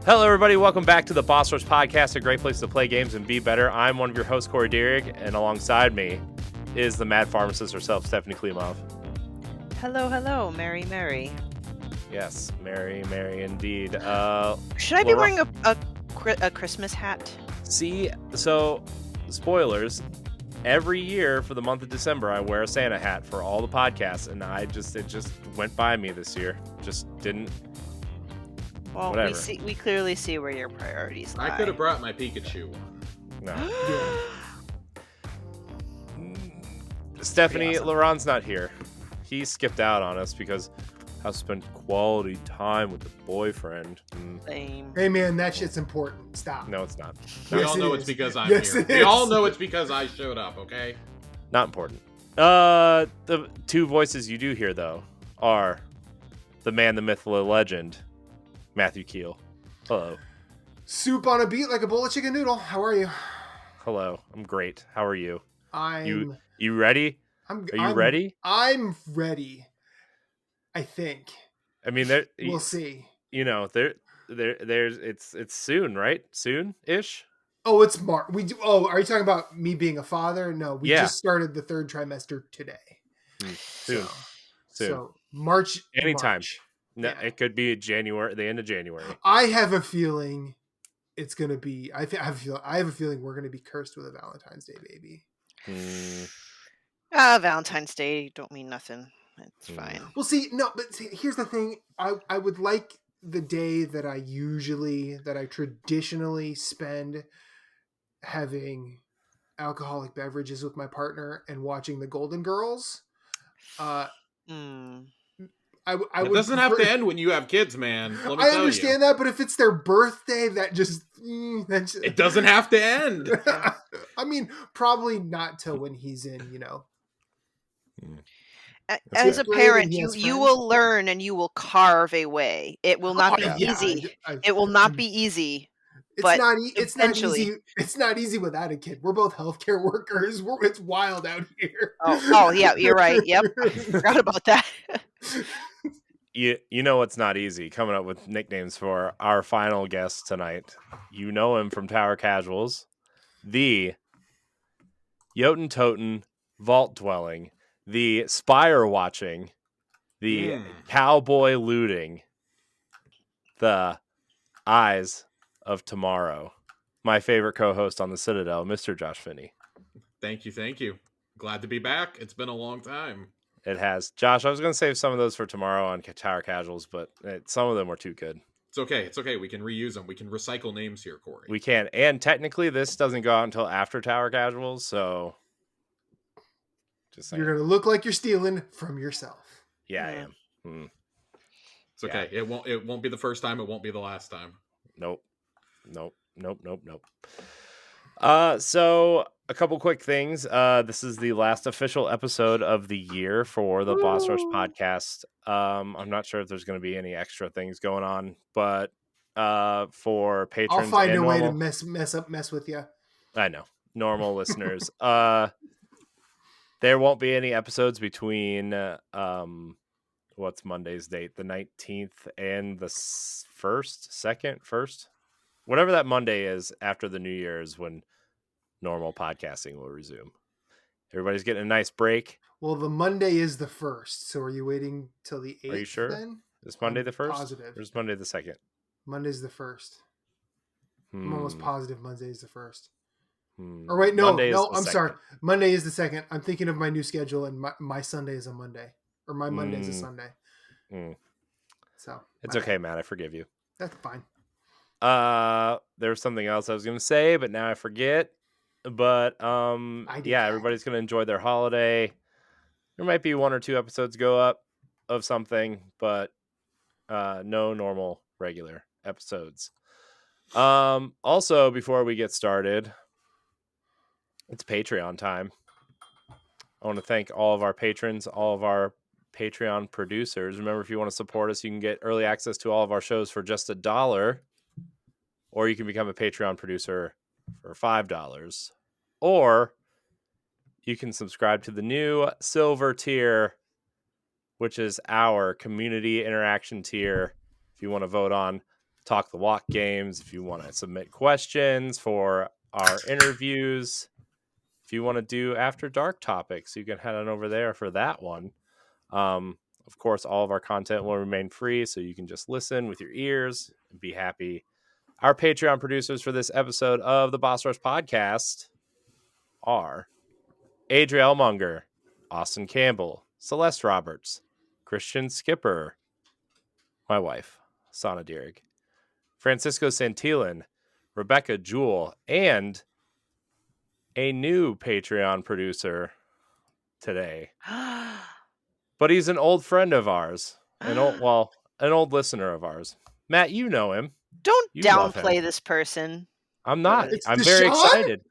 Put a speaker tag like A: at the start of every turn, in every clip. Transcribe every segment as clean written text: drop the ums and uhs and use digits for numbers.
A: Hello, everybody. Welcome back to the Boss Rush Podcast, a great place to play games and be better. I'm one of your hosts, Corey Dirrig, and alongside me is the mad pharmacist herself, Stephanie Klimov.
B: Hello, hello, Mary, Mary.
A: Yes, Mary indeed.
B: Should I be wearing a Christmas hat?
A: See, so, spoilers, every year for the month of December, I wear a Santa hat for all the podcasts, and it just went by me this year. Just didn't.
B: Well,
A: Whatever.
B: we clearly see where your priorities lie.
C: I could have brought my Pikachu one.
A: No. Stephanie, awesome. Laurent's not here. He skipped out on us because I spent quality time with the boyfriend.
B: Same.
D: Hey man, that shit's important. Stop.
A: No, it's not.
C: We all know it's because I'm here. We all know it's because I showed up, okay?
A: Not important. The two voices you do hear, though, are the man, the myth, the legend, Matthew Kiel. Hello.
D: Soup on a beat like a bowl of chicken noodle. How are you?
A: Hello. I'm great. How are you? You ready? Are you ready?
D: I'm ready. I think.
A: I mean,
D: we'll see.
A: You know, it's soon, right? Soon-ish?
D: Oh, it's March. Are you talking about me being a father? No, we just started the third trimester today.
A: Soon.
D: So March.
A: Anytime.
D: March.
A: No, yeah. It could be January, the end of January.
D: I have a feeling it's going to be. I have a feeling we're going to be cursed with a Valentine's Day baby.
B: Valentine's Day don't mean nothing. It's fine.
D: Well, here's the thing. I would like the day that I traditionally spend having alcoholic beverages with my partner and watching the Golden Girls.
C: It doesn't have to end when you have kids, man. Let me
D: I
C: tell
D: understand that, but if it's their birthday, that's just
C: it doesn't have to end.
D: I mean, probably not till when he's in, you know.
B: As a parent, you will learn and you will carve a way. It will not be easy. It will not be easy.
D: It's not easy. It's not easy without a kid. We're both healthcare workers. It's wild out here.
B: Oh yeah, you're right. Yep, I forgot about that.
A: You know what's not easy? Coming up with nicknames for our final guest tonight. You know him from Tower Casuals, the Jotun Toten Vault Dwelling, the Spire Watching, the Cowboy Looting, the Eyes of Tomorrow. My favorite co-host on the Citadel, Mr. Josh Finney.
C: Thank you. Glad to be back. It's been a long time.
A: It has. Josh, I was going to save some of those for tomorrow on Tower Casuals, but some of them were too good.
C: It's okay. We can reuse them. We can recycle names here, Corey.
A: We can. And technically, this doesn't go out until after Tower Casuals, so just saying.
D: You're going to look like you're stealing from yourself.
A: Yeah, I am.
C: It's okay. Yeah. It won't be the first time. It won't be the last time.
A: Nope. So a couple quick things. This is the last official episode of the year for the Boss Rush podcast. I'm not sure if there's going to be any extra things going on, but for patrons,
D: I'll find a way to mess with you.
A: I know, normal listeners. There won't be any episodes between what's Monday's date, the 19th and the 1st, whatever that Monday is after the New Year is when normal podcasting will resume. Everybody's getting a nice break.
D: Well, the Monday is the 1st, so are you waiting till the 8th?
A: Are you sure?
D: Then?
A: Is Monday the 1st?
D: Positive.
A: Or is Monday the 2nd?
D: Monday's the 1st. I'm almost positive Monday's the 1st. Or wait, I'm sorry. Monday is the 2nd. I'm thinking of my new schedule, and my Sunday is a Monday. Or my Monday is a Sunday. So
A: it's okay, Matt. I forgive you.
D: That's fine.
A: There was something else I was going to say, but now I forget. But everybody's going to enjoy their holiday. There might be 1 or 2 episodes go up of something, but no normal regular episodes. Also, before we get started, it's Patreon time. I want to thank all of our patrons, all of our Patreon producers. Remember, if you want to support us, you can get early access to all of our shows for just $1, or you can become a Patreon producer for $5, or you can subscribe to the new silver tier, which is our community interaction tier. If you want to vote on Talk the Walk games, if you want to submit questions for our interviews, if you want to do After Dark topics, you can head on over there for that one. Of course, all of our content will remain free, so you can just listen with your ears and be happy. Our Patreon producers for this episode of the Boss Rush podcast are Adriel Munger, Austin Campbell, Celeste Roberts, Christian Skipper, my wife, Sana Dirrig, Francisco Santillan, Rebecca Jewell, and a new Patreon producer today. But he's an old friend of ours. An old listener of ours. Matt, you know him.
B: Don't downplay this person.
A: I'm not. I'm very excited.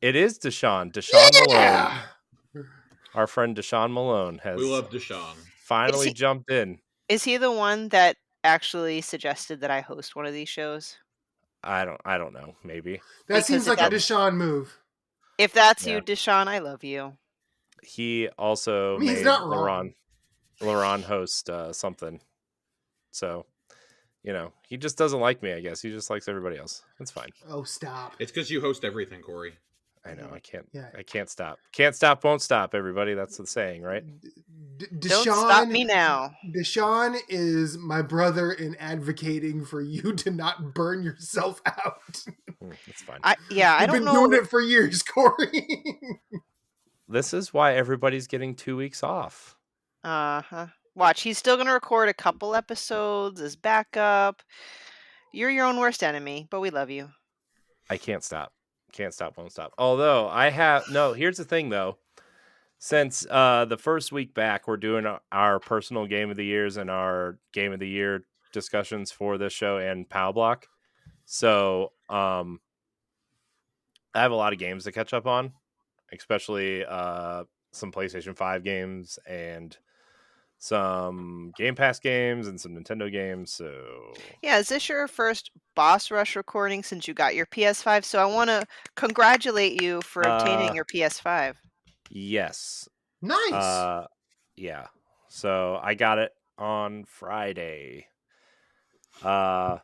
A: It is Deshaun. Deshaun Malone. Our friend Deshaun Malone has.
C: We love Deshaun.
A: Finally jumped in.
B: Is he the one that actually suggested that I host one of these shows?
A: I don't know. Maybe.
D: That seems like a Deshaun move.
B: If that's you, Deshaun, I love you.
A: He also made
D: he's not wrong.
A: Laurent host something. So, he just doesn't like me, I guess. He just likes everybody else. It's fine.
D: Oh, stop.
C: It's because you host everything, Corey.
A: I know. I can't stop. Can't stop, won't stop, everybody. That's the saying, right?
B: Don't stop me now.
D: Deshaun is my brother in advocating for you to not burn yourself out.
A: It's fine.
B: I don't know.
D: You've been doing it for years, Corey.
A: This is why everybody's getting 2 weeks off.
B: Uh-huh. Watch, he's still going to record a couple episodes as backup. You're your own worst enemy, but we love you.
A: I can't stop. Can't stop, won't stop. Although here's the thing though. Since the first week back, we're doing our personal game of the years and our game of the year discussions for this show and POW Block. So I have a lot of games to catch up on, especially some PlayStation 5 games and some Game Pass games and some Nintendo games. So
B: yeah, is this your first Boss Rush recording since you got your PS5? So I want to congratulate you for obtaining your PS5.
A: Yes.
D: Nice.
A: Yeah. So I got it on Friday. Let's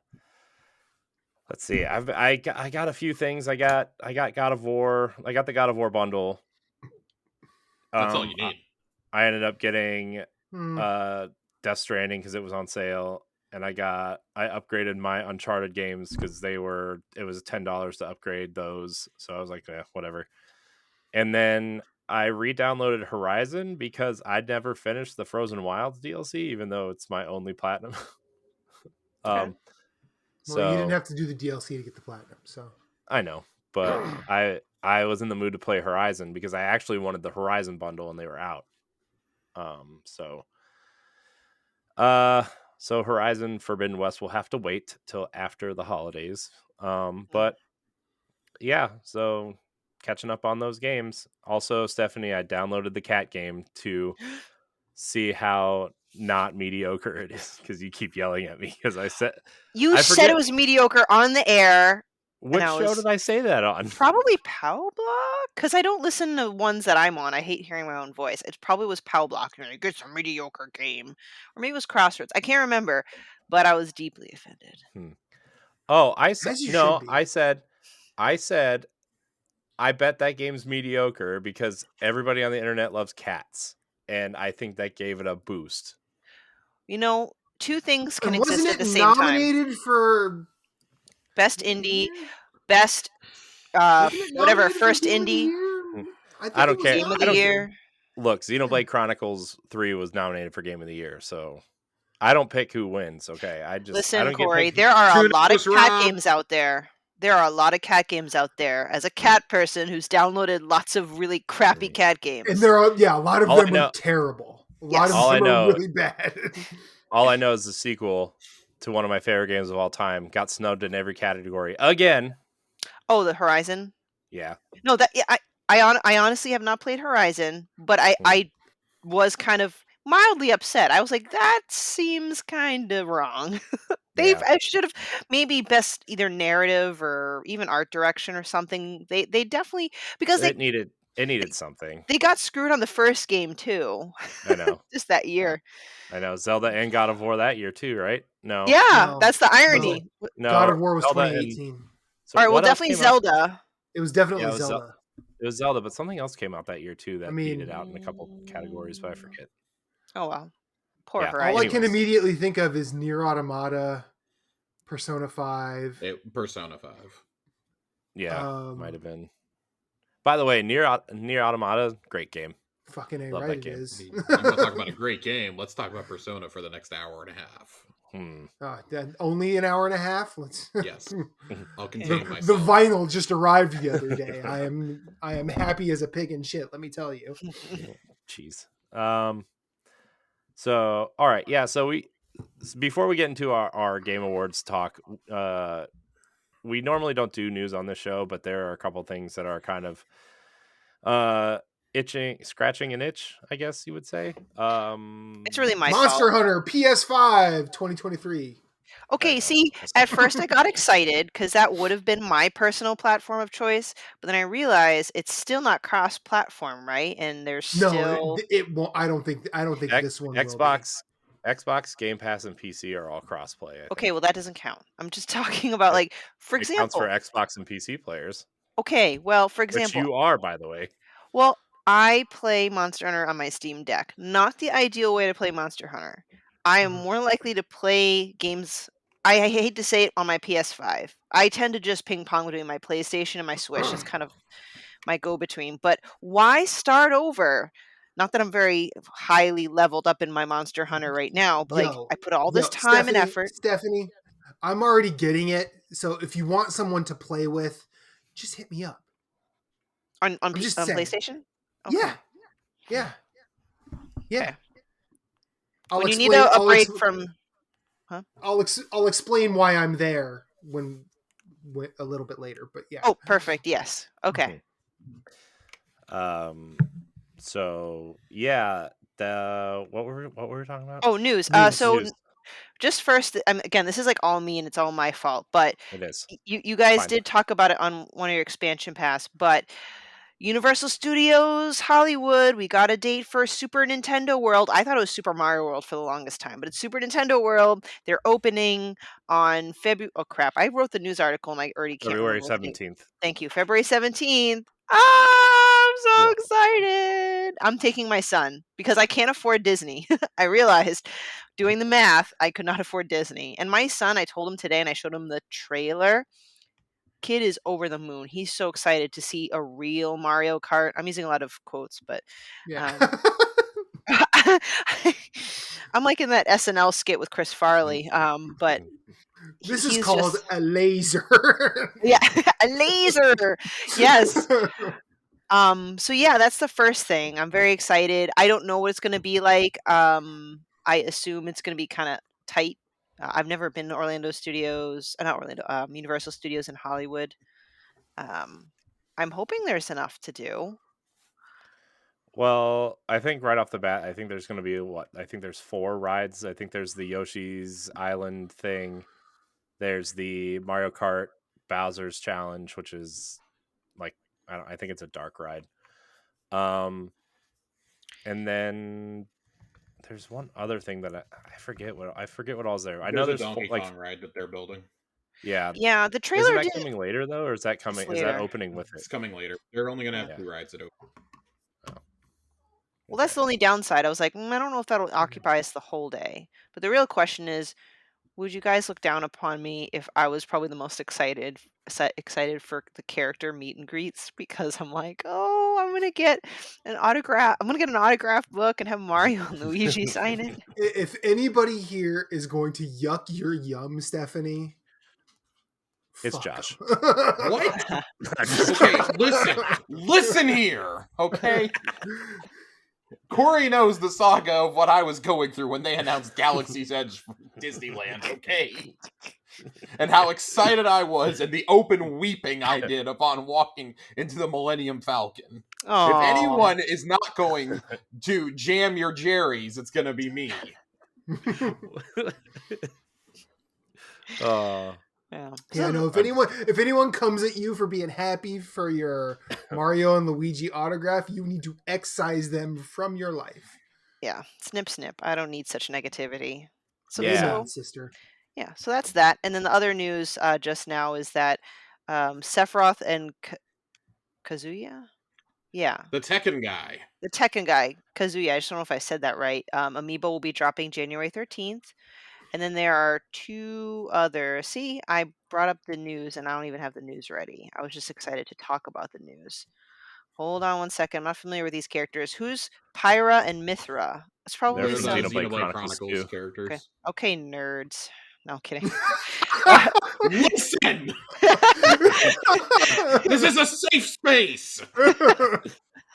A: see. I got a few things. I got God of War. I got the God of War bundle.
C: That's all you need.
A: I ended up getting Death Stranding because it was on sale, and I upgraded my Uncharted games because it was $10 to upgrade those. So I was like, whatever. And then I re-downloaded Horizon because I'd never finished the Frozen Wilds DLC, even though it's my only platinum.
B: Okay.
D: Well, you didn't have to do the DLC to get the platinum, so
A: I know, but I was in the mood to play Horizon because I actually wanted the Horizon bundle and they were out. So Horizon Forbidden West will have to wait till after the holidays. But yeah, so catching up on those games. Also, Stephanie, I downloaded the cat game to see how not mediocre it is because you keep yelling at me because I said
B: it was mediocre on the air.
A: Which show did I say that on?
B: Probably POW Block, because I don't listen to ones that I'm on. I hate hearing my own voice. It probably was POW Block. Like, it's a mediocre game, or maybe it was Crossroads. I can't remember, but I was deeply offended.
A: Oh, I said no. I said I bet that game's mediocre because everybody on the internet loves cats, and I think that gave it a boost.
B: Two things can exist at the same time.
D: Wasn't it nominated for
B: Best Indie, Best whatever, First Indie?
A: I don't care.
B: Game of the Year.
A: Look, Xenoblade Chronicles 3 was nominated for Game of the Year, so I don't pick who wins, okay?
B: Listen, Corey, there are a lot of cat games out there. There are a lot of cat games out there. As a cat person who's downloaded lots of really crappy cat games.
D: And there are, a lot of them are terrible. A lot of them are really bad.
A: All I know is the sequel to one of my favorite games of all time got snubbed in every category again.
B: Oh, the Horizon?
A: Yeah.
B: No, I honestly have not played Horizon, but I was kind of mildly upset. I was like, that seems kind of wrong. I should have maybe best either narrative or even art direction or something. They definitely, because
A: it needed It needed something.
B: They got screwed on the first game too.
A: I know.
B: Just that year.
A: I know. Zelda and God of War that year too, right? No.
B: Yeah, that's the irony.
A: No,
D: God of War was
A: Zelda
D: 2018.
A: So
B: all right, well, definitely Zelda.
D: It was definitely Zelda.
A: It was Zelda, but something else came out that year too that beat it out in a couple categories, but I forget.
B: Oh well, poor Horizon.
D: All I can immediately think of is Nier Automata, Persona 5.
C: Persona 5.
A: Yeah, might have been. By the way, Nier Automata, great game.
D: Fucking A, right? It is.
C: I'm going to talk about a great game. Let's talk about Persona for the next hour and a half.
D: Only an hour and a half.
C: Yes, I'll contain myself.
D: The vinyl just arrived the other day. I am happy as a pig in shit. Let me tell you.
A: Jeez. So all right, yeah. So before we get into our Game Awards talk, we normally don't do news on this show, but there are a couple things that are kind of scratching an itch, I guess you would say.
B: It's really my
D: Monster
B: fault.
D: Hunter PS5 2023.
B: Okay, see, at first I got excited because that would have been my personal platform of choice, but then I realized it's still not cross-platform, right? And there's still
D: it won't. I don't think this one
A: Xbox, Game Pass, and PC are all crossplay.
B: Okay, well that doesn't count. I'm just talking about like, for example,
A: counts for Xbox and PC players.
B: Okay, well, for example,
A: which you are, by the way.
B: Well, I play Monster Hunter on my Steam Deck. Not the ideal way to play Monster Hunter. I am more likely to play games. I hate to say it, on my PS5. I tend to just ping pong between my PlayStation and my Switch. It's kind of my go-between. But why start over? Not that I'm very highly leveled up in my Monster Hunter right now, but I put all this time and effort.
D: Stephanie, I'm already getting it. So if you want someone to play with, just hit me up.
B: On PlayStation?
D: Okay. Yeah.
B: Okay. When you need a break from... Huh?
D: I'll explain why I'm there when a little bit later, but yeah.
B: Oh, perfect. Yes. Okay.
A: So yeah, what were we talking about?
B: Oh, news. News. Just first, again, this is like all me and it's all my fault, but
A: it is.
B: You guys did talk about it on one of your expansion pass, but Universal Studios Hollywood, we got a date for Super Nintendo World. I thought it was Super Mario World for the longest time, but it's Super Nintendo World. They're opening on February. Oh crap! I wrote the news article and I already can't
A: February
B: remember.
A: 17th.
B: Thank you, February 17th. I'm so excited. I'm taking my son because I can't afford Disney. I realized doing the math, I could not afford Disney. And my son, I told him today and I showed him the trailer. Kid is over the moon. He's so excited to see a real Mario Kart. I'm using a lot of quotes, but
D: yeah.
B: I'm like in that SNL skit with Chris Farley. But
D: this is called a laser.
B: Yeah, a laser. Yes. So yeah, that's the first thing. I'm very excited. I don't know what it's going to be like. I assume it's going to be kind of tight. I've never been to Universal Studios in Hollywood. I'm hoping there's enough to do.
A: Well, I think right off the bat, I think there's going to be I think there's 4 rides. I think there's the Yoshi's Island thing. There's the Mario Kart Bowser's Challenge, which is like, I think it's a dark ride. And then there's one other thing that I forget what all's there. I know there's
C: a Donkey Kong ride that they're building.
A: Yeah.
B: Yeah, the trailer
A: Isn't that coming later though, or is that coming? Is that opening with it?
C: It's coming later. They're only going to have 2 rides that open.
B: Oh. Well, that's the only downside. I was like, I don't know if that'll occupy us the whole day. But the real question is, would you guys look down upon me if I was probably the most excited for the character meet and greets? Because I'm like, oh, I'm gonna get an autograph. I'm gonna get an autograph book and have Mario and Luigi sign it.
D: If anybody here is going to yuck your yum, Stephanie,
A: it's Josh.
C: What? Okay, listen here. Okay. Corey knows the saga of what I was going through when they announced Galaxy's Edge from Disneyland, okay? And how excited I was and the open weeping I did upon walking into the Millennium Falcon. Aww. If anyone is not going to jam your Jerry's, it's going to be me.
B: Yeah.
D: Yeah, no. If anyone comes at you for being happy for your Mario and Luigi autograph, you need to excise them from your life.
B: Yeah, snip, snip. I don't need such negativity. So,
A: Yeah.
D: Sister.
B: Yeah, so that's that. And then the other news just now is that Sephiroth and Kazuya? Yeah,
C: The Tekken guy.
B: the Tekken guy, Kazuya. I just don't know if I said that right. Amiibo will be dropping January 13th. And then there are two other. See, I brought up the news and I don't even have the news ready. I was just excited to talk about the news. Hold on one second. I'm not familiar with these characters. Who's Pyra and Mithra? It's probably
A: They're from
B: some.
A: Xenoblade Chronicles
C: characters.
B: Okay, nerds. No, I'm kidding.
C: Listen! This is a safe space!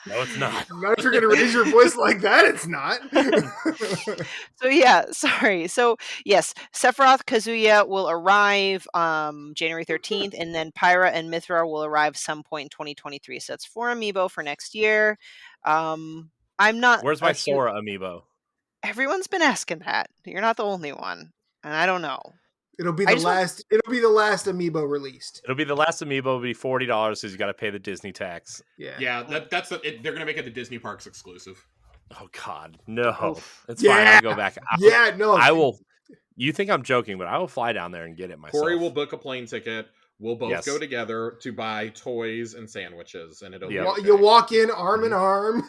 A: No, it's not.
D: Now if you're going to raise your voice like that, it's not.
B: So yeah, sorry. So yes, Sephiroth Kazuya will arrive January 13th, and then Pyra and Mithra will arrive some point in 2023. So that's 4 amiibo for next year. I'm not.
A: Where's my Sora amiibo?
B: Everyone's been asking that. You're not the only one, and I don't know.
D: It'll be the last amiibo released.
A: It'll be the last amiibo. It'll be $40 because you got to pay the Disney tax.
C: Yeah. That's they're gonna make it the Disney parks exclusive.
A: Oh God, no!
B: Oof.
A: It's fine. I'll go back.
D: I
A: will. You think I'm joking, but I will fly down there and get it myself.
C: Corey will book a plane ticket. We'll both go together to buy toys and sandwiches, and it'll.
D: You walk in arm in arm.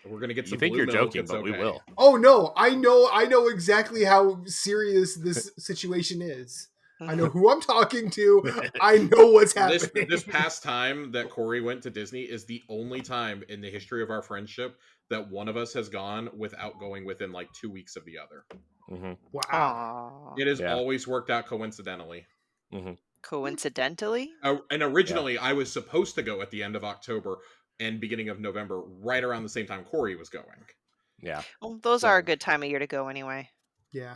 C: We're gonna get some.
A: You think you're joking, but we will.
D: Oh no! I know exactly how serious this situation is. I know who I'm talking to. I know what's happening.
C: This past time that Corey went to Disney is the only time in the history of our friendship that one of us has gone without going within like 2 weeks of the other.
A: Mm-hmm.
D: Wow!
C: It has always worked out coincidentally.
A: Mm-hmm.
B: Coincidentally?
C: And originally, I was supposed to go at the end of October and beginning of November, right around the same time Corey was going.
A: Yeah.
B: Well, those are a good time of year to go anyway.
D: Yeah.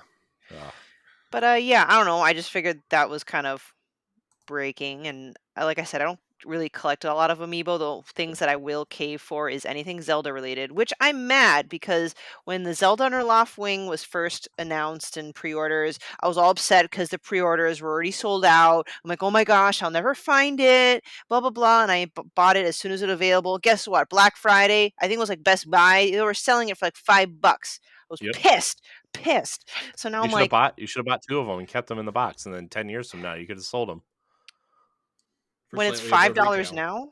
B: But yeah, I don't know. I just figured that was kind of breaking. And like I said, I don't really collect a lot of amiibo. The things that I will cave for is anything Zelda related, which I'm mad because when the Zelda Under Loftwing was first announced in pre-orders, I was all upset because the pre-orders were already sold out. I'm like, oh my gosh, I'll never find it, blah, blah, blah. And I bought it as soon as it was available. Guess what? Black Friday, I think it was like Best Buy. They were selling it for like $5. I was pissed. So now I'm like,
A: you should have bought 2 of them and kept them in the box, and then 10 years from now you could have sold them.
B: When it's $5 now?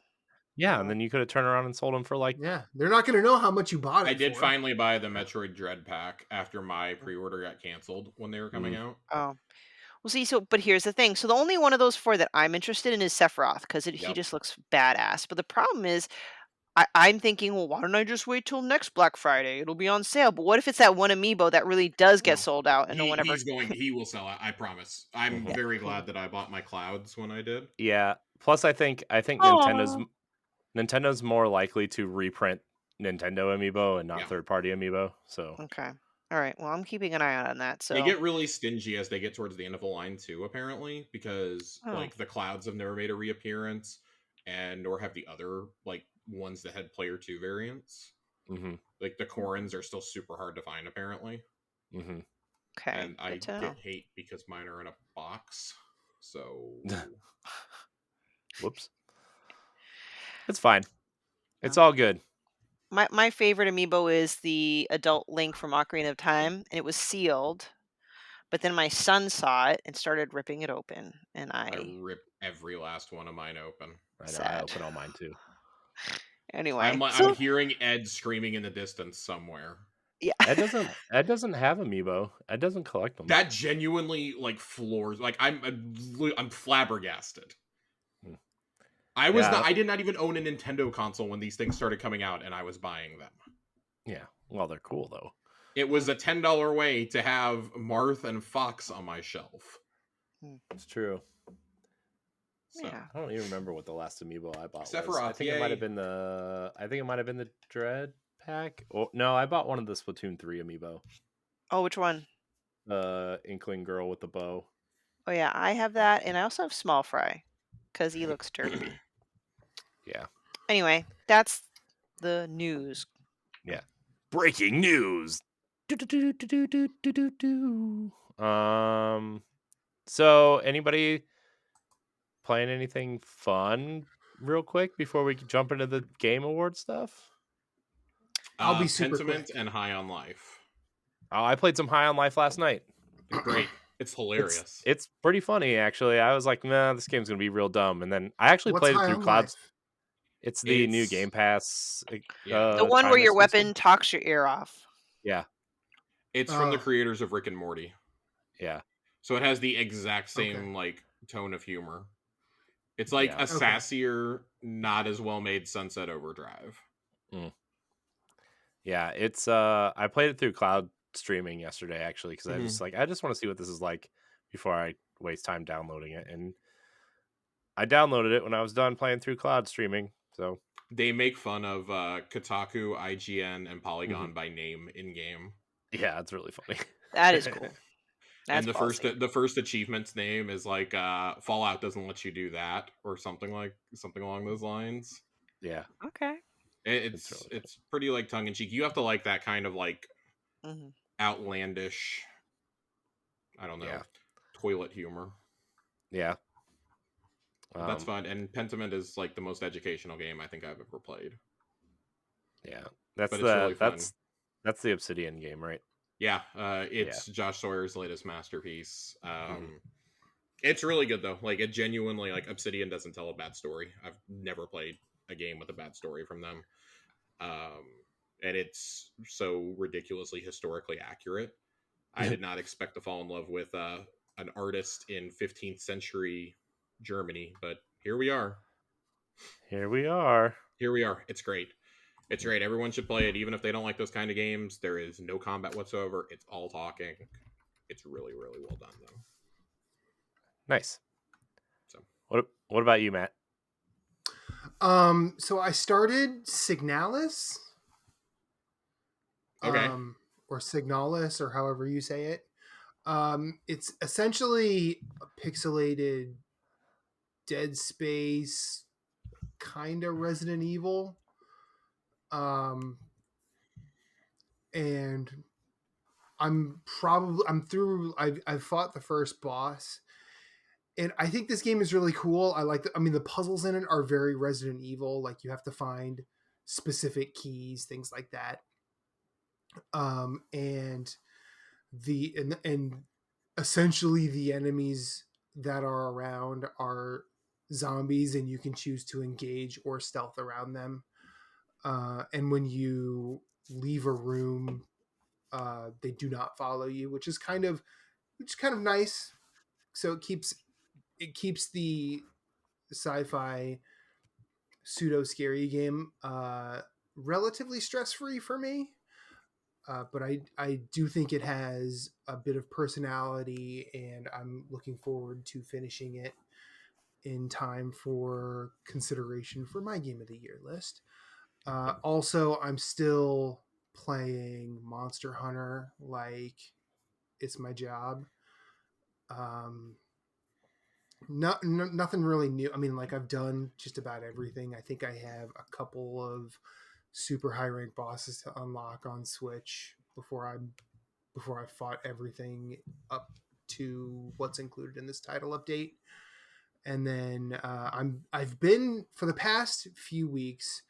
A: Yeah, and then you could have turned around and sold them for like...
D: Yeah, they're not going to know how much you bought it
C: I did
D: for.
C: finally buy the Metroid Dread pack after my pre-order got canceled when they were coming out.
B: Oh. Well, see, but here's the thing. So the only one of those 4 that I'm interested in is Sephiroth, because he just looks badass. But the problem is, I'm thinking, well, why don't I just wait till next Black Friday? It'll be on sale. But what if it's that one amiibo that really does get sold out and no one ever...
C: He will sell it, I promise. I'm very glad that I bought my Clouds when I did.
A: Yeah. Plus, I think Nintendo's more likely to reprint Nintendo amiibo and not third-party amiibo. So
B: okay. All right. Well, I'm keeping an eye out on that. So
C: they get really stingy as they get towards the end of the line too, apparently, because like the Clouds have never made a reappearance, or have the other like ones that had Player 2 variants.
A: Mm-hmm.
C: Like the Corins are still super hard to find, apparently.
A: Mm-hmm.
B: Okay.
C: And I hate because mine are in a box. So
A: whoops. It's fine. It's all good.
B: My favorite amiibo is the adult Link from Ocarina of Time, and it was sealed. But then my son saw it and started ripping it open, and I
C: ripped every last one of mine open.
A: I know. I open all mine too.
B: Anyway,
C: I'm hearing Ed screaming in the distance somewhere.
B: Yeah,
A: Ed doesn't have amiibo. Ed doesn't collect them.
C: That genuinely like floors. Like I'm flabbergasted. I did not even own a Nintendo console when these things started coming out, and I was buying them.
A: Yeah, well, they're cool though.
C: It was a $10 way to have Marth and Fox on my shelf.
A: It's true.
C: So.
B: Yeah.
A: I don't even remember what the last amiibo I bought
C: Sephiroth,
A: was. I think it might have been the Dread pack. Oh no, I bought one of the Splatoon 3 amiibo.
B: Oh, which one?
A: Inkling girl with the bow.
B: Oh yeah, I have that, and I also have Small Fry because he looks derpy.
A: Yeah.
B: Anyway, that's the news.
A: Yeah. Breaking news. So, anybody playing anything fun real quick before we jump into the Game Award stuff?
D: I'll be super
C: Pentiment
D: quick.
C: and High on Life.
A: Oh, I played some High on Life last night.
C: Great. It's hilarious.
A: It's pretty funny, actually. I was like, nah, this game's going to be real dumb. And then I actually played it through Cloud. It's the new Game Pass.
B: The one where your weapon talks your ear off.
A: Yeah.
C: It's from the creators of Rick and Morty.
A: Yeah.
C: So it has the exact same like tone of humor. It's like a sassier, not as well made Sunset Overdrive.
A: Yeah, it's I played it through cloud streaming yesterday actually because I was like, I just want to see what this is like before I waste time downloading it, and I downloaded it when I was done playing through cloud streaming. So
C: they make fun of Kotaku, IGN, and Polygon by name in game.
A: Yeah, it's really funny.
B: That is cool.
C: And the first achievement's name is like Fallout doesn't let you do that, or something along those lines.
A: Yeah.
B: Okay.
C: It's pretty like tongue in cheek. You have to like that kind of like outlandish, I don't know, toilet humor.
A: Yeah.
C: That's fun. And Pentiment is like the most educational game I think I've ever played.
A: Yeah. That's the Obsidian game, right?
C: Yeah. It's Josh Sawyer's latest masterpiece. It's really good though. Like it genuinely, like Obsidian doesn't tell a bad story. I've never played a game with a bad story from them. And it's so ridiculously historically accurate. I did not expect to fall in love with an artist in 15th century Germany, but here we are. It's great. It's great. Everyone should play it, even if they don't like those kind of games. There is no combat whatsoever. It's all talking. It's really, really well done, though.
A: Nice. So, what about you, Matt?
D: So I started Signalis.
C: Okay.
D: Or Signalis, or however you say it. It's essentially a pixelated Dead Space, kind of Resident Evil. And I've fought the first boss. And I think this game is really cool. The puzzles in it are very Resident Evil. Like you have to find specific keys, things like that. And essentially the enemies that are around are zombies, and you can choose to engage or stealth around them. And when you leave a room, they do not follow you, which is kind of nice. So it keeps the sci-fi pseudo scary game relatively stress-free for me. But I do think it has a bit of personality, and I'm looking forward to finishing it in time for consideration for my Game of the Year list. Also, I'm still playing Monster Hunter like it's my job. Nothing really new. I mean, like I've done just about everything. I think I have a couple of super high rank bosses to unlock on Switch before I fought everything up to what's included in this title update. And then I've been, for the past few weeks,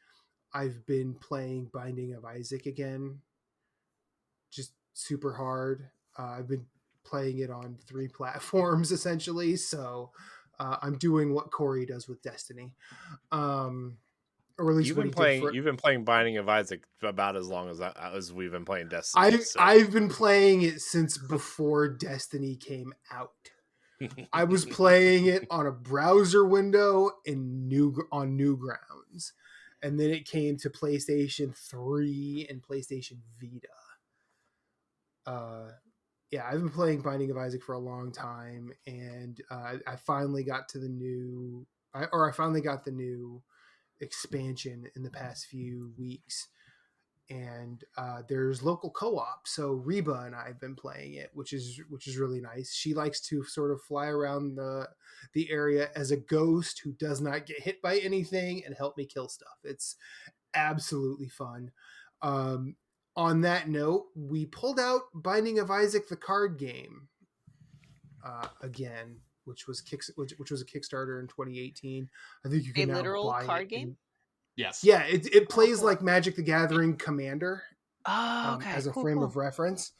D: I've been playing Binding of Isaac again, just super hard. I've been playing it on 3 platforms essentially, so I'm doing what Corey does with Destiny. Or at least
A: you've been playing Binding of Isaac about as long as we've been playing Destiny.
D: I've been playing it since before Destiny came out. I was playing it on a browser window on Newgrounds, and then it came to PlayStation 3 and PlayStation Vita. I've been playing Binding of Isaac for a long time, and I finally got to the new expansion in the past few weeks, and there's local co-op, so Reba and I have been playing it, which is really nice. She likes to sort of fly around the area as a ghost who does not get hit by anything and help me kill stuff. It's absolutely fun. On that note, we pulled out Binding of Isaac the card game again, which was a Kickstarter in 2018. I think you can
B: a
D: now
B: literal
D: buy
B: card
D: it.
B: game.
C: Yes.
D: Yeah, it plays
B: cool.
D: like Magic the Gathering Commander.
B: Oh, okay.
D: As a
B: cool,
D: frame
B: cool.
D: of reference.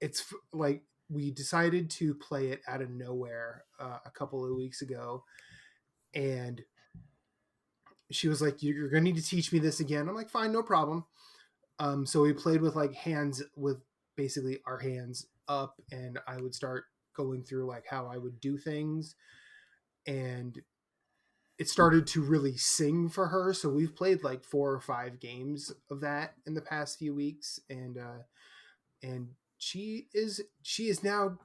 D: It's like we decided to play it out of nowhere a couple of weeks ago, and she was like, "You're gonna need to teach me this again." I'm like, "Fine, no problem." So we played with like hands, with basically our hands up, and I would start going through like how I would do things, and it started to really sing for her. So we've played like 4 or 5 games of that in the past few weeks, and she is now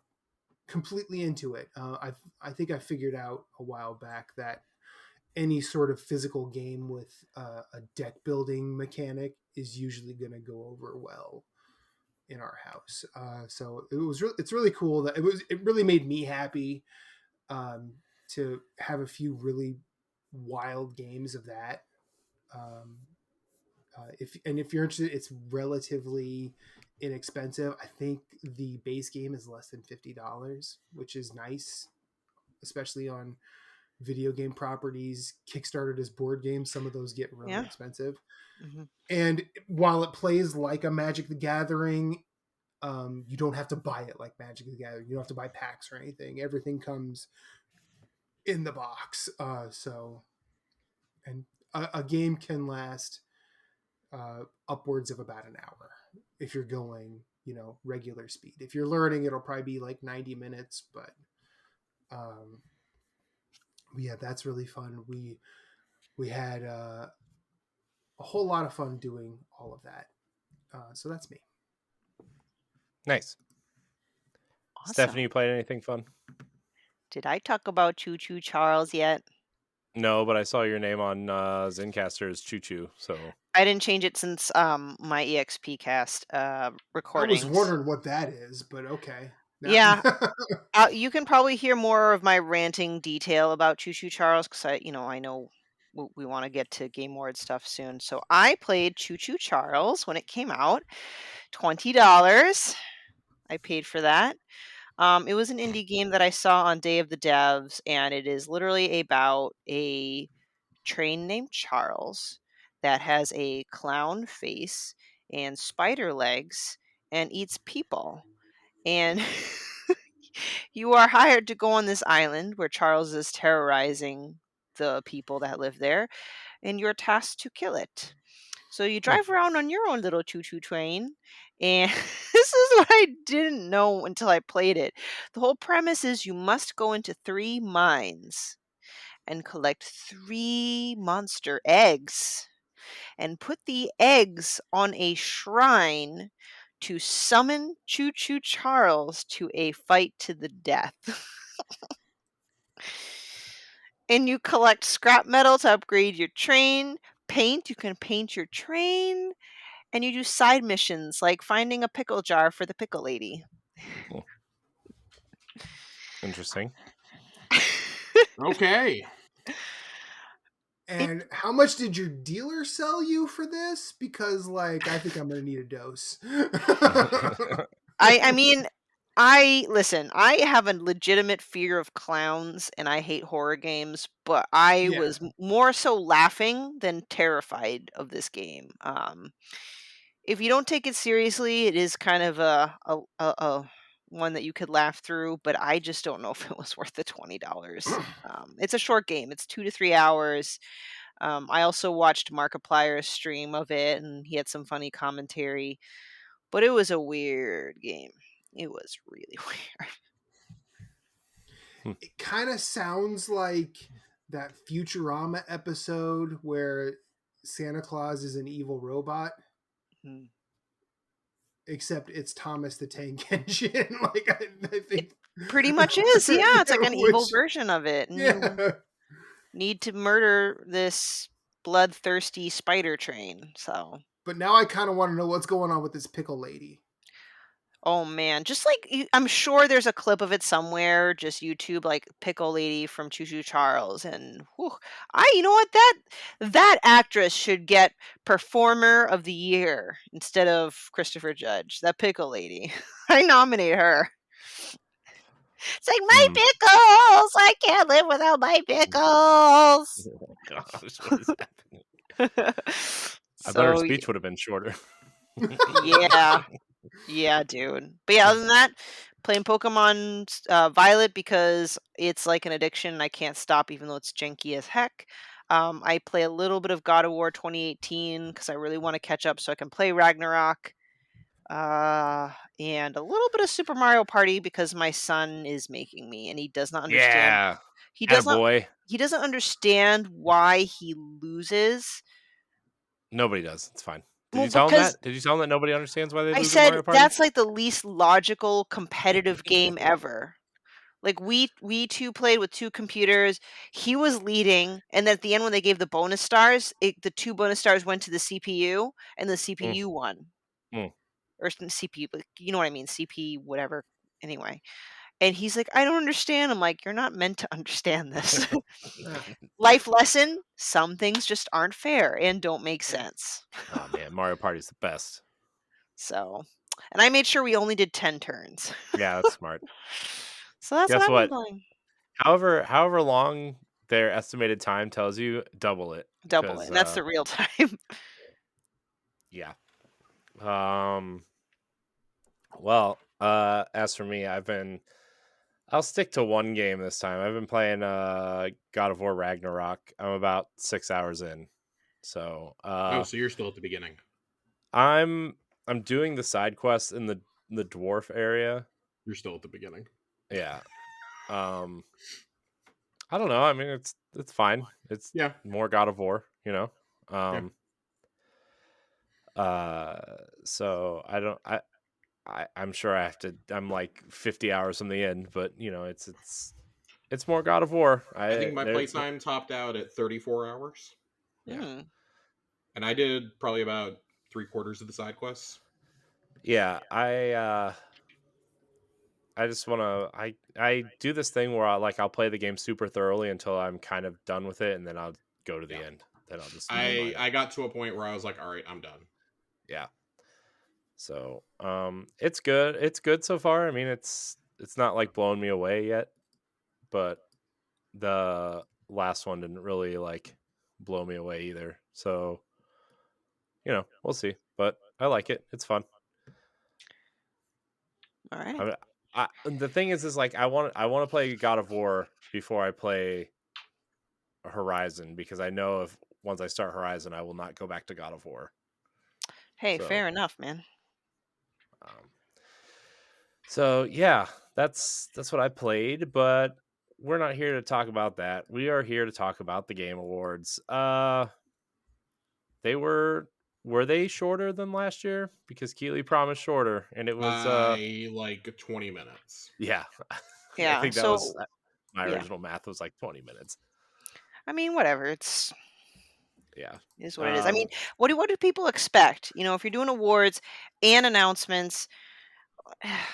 D: completely into it. I think I figured out a while back that any sort of physical game with a deck building mechanic is usually going to go over well in our house. So it's really cool that it really made me happy to have a few really wild games of that. If you're interested, it's relatively inexpensive. I think the base game is less than $50, which is nice, especially on video game properties kickstarted as board games. Some of those get really expensive. Mm-hmm. And while it plays like a Magic the Gathering, you don't have to buy it like Magic the Gathering. You don't have to buy packs or anything. Everything comes in the box. And a game can last upwards of about an hour if you're going, regular speed. If you're learning, it'll probably be like 90 minutes, but yeah, that's really fun. We had a whole lot of fun doing all of that. So that's me.
A: Nice. Awesome. Stephanie, you played anything fun?
B: Did I talk about Choo Choo Charles yet?
A: No, but I saw your name on Zencastr as Choo Choo, so
B: I didn't change it since my EXP cast recordings.
D: I was wondering what that is, but okay.
B: Yeah. You can probably hear more of my ranting detail about Choo Choo Charles, because I know we want to get to Game Award stuff soon. So I played Choo Choo Charles when it came out. $20. I paid for that. It was an indie game that I saw on Day of the Devs, and it is literally about a train named Charles that has a clown face and spider legs and eats people. And you are hired to go on this island where Charles is terrorizing the people that live there, and you're tasked to kill it. So you drive around on your own little choo-choo train, and this is what I didn't know until I played it. The whole premise is you must go into 3 mines and collect 3 monster eggs and put the eggs on a shrine to summon Choo Choo Charles to a fight to the death. And you collect scrap metal to upgrade your train, paint, you can paint your train, and you do side missions like finding a pickle jar for the pickle lady.
A: Interesting.
C: Okay.
D: And how much did your dealer sell you for this? Because, I think I'm going to need a dose.
B: I mean, listen, I have a legitimate fear of clowns and I hate horror games, but I was more so laughing than terrified of this game. If you don't take it seriously, it is kind of a one that you could laugh through, but I just don't know if it was worth the $20. It's a short game. It's 2 to 3 hours. I also watched Markiplier's stream of it, and he had some funny commentary, but it was a weird game. It was really weird.
D: It kind of sounds like that Futurama episode where Santa Claus is an evil robot. Except it's Thomas the Tank Engine. I think
B: it pretty much is. Yeah, it's like an evil version of it. And you need to murder this bloodthirsty spider train. So,
D: but now I kind of want to know what's going on with this pickle lady.
B: Oh man, just like I'm sure there's a clip of it somewhere. Just YouTube, like Pickle Lady from Choo Choo Charles, and you know what, that actress should get Performer of the Year instead of Christopher Judge. That Pickle Lady, I nominate her. It's like my pickles. I can't live without my pickles.
A: Oh gosh, what is happening? I bet her speech would have been shorter.
B: Yeah. Yeah, dude. But yeah, other than that, playing Pokemon Violet because it's like an addiction and I can't stop even though it's janky as heck. I play a little bit of God of War 2018 because I really want to catch up so I can play Ragnarok. And a little bit of Super Mario Party because my son is making me and he does not understand.
A: Yeah.
B: He does not.
A: Boy.
B: He doesn't understand why he loses.
A: Nobody does. It's fine. Did you tell him that? Did you tell him that nobody understands why they lose in Mario
B: said
A: Party?
B: that's like the least logical competitive game ever. Like we two played with two computers. He was leading, and at the end when they gave the bonus stars, the 2 bonus stars went to the CPU, and the CPU won. Or CPU, but you know what I mean, CP whatever. Anyway, and he's like, I don't understand. I'm like, you're not meant to understand this. Life lesson: some things just aren't fair and don't make sense.
A: Oh man, Mario Party's the best.
B: So, and I made sure we only did 10 turns.
A: Yeah, that's smart.
B: So that's
A: Guess
B: what I've been doing.
A: However long their estimated time tells you, double it.
B: Double it. And that's the real time.
A: Yeah. Well, as for me, I'll stick to one game this time. I've been playing God of War Ragnarok. I'm about 6 hours in. So
C: so you're still at the beginning.
A: I'm doing the side quest in the dwarf area.
C: You're still at the beginning.
A: Yeah. I don't know. I mean, it's fine. It's more God of War, you know. So I'm sure I have to. I'm like 50 hours from the end, but you know, it's more God of War.
C: I think my playtime topped out at 34 hours.
A: Yeah,
C: and I did probably about 3/4 of the side quests.
A: Yeah, I just want to. I do this thing where I'll play the game super thoroughly until I'm kind of done with it, and then I'll go to the end. Then I'll just.
C: I got to a point where I was like, all right, I'm done.
A: Yeah. So, it's good. It's good so far. I mean, it's not like blowing me away yet, but the last one didn't really like blow me away either. So, you know, we'll see. But I like it. It's fun.
B: All right.
A: The thing is like I want to play God of War before I play Horizon because I know if once I start Horizon, I will not go back to God of War.
B: Hey, fair enough, man.
A: So yeah, that's what I played, but we're not here to talk about that. We are here to talk about the Game Awards. They were they shorter than last year? Because Keeley promised shorter, and it was
C: like 20 minutes.
A: Yeah.
B: Yeah.
A: I think that was my original math was like 20 minutes.
B: I mean, whatever. It's
A: it
B: is what it is. I mean, what do people expect? You know, if you're doing awards and announcements,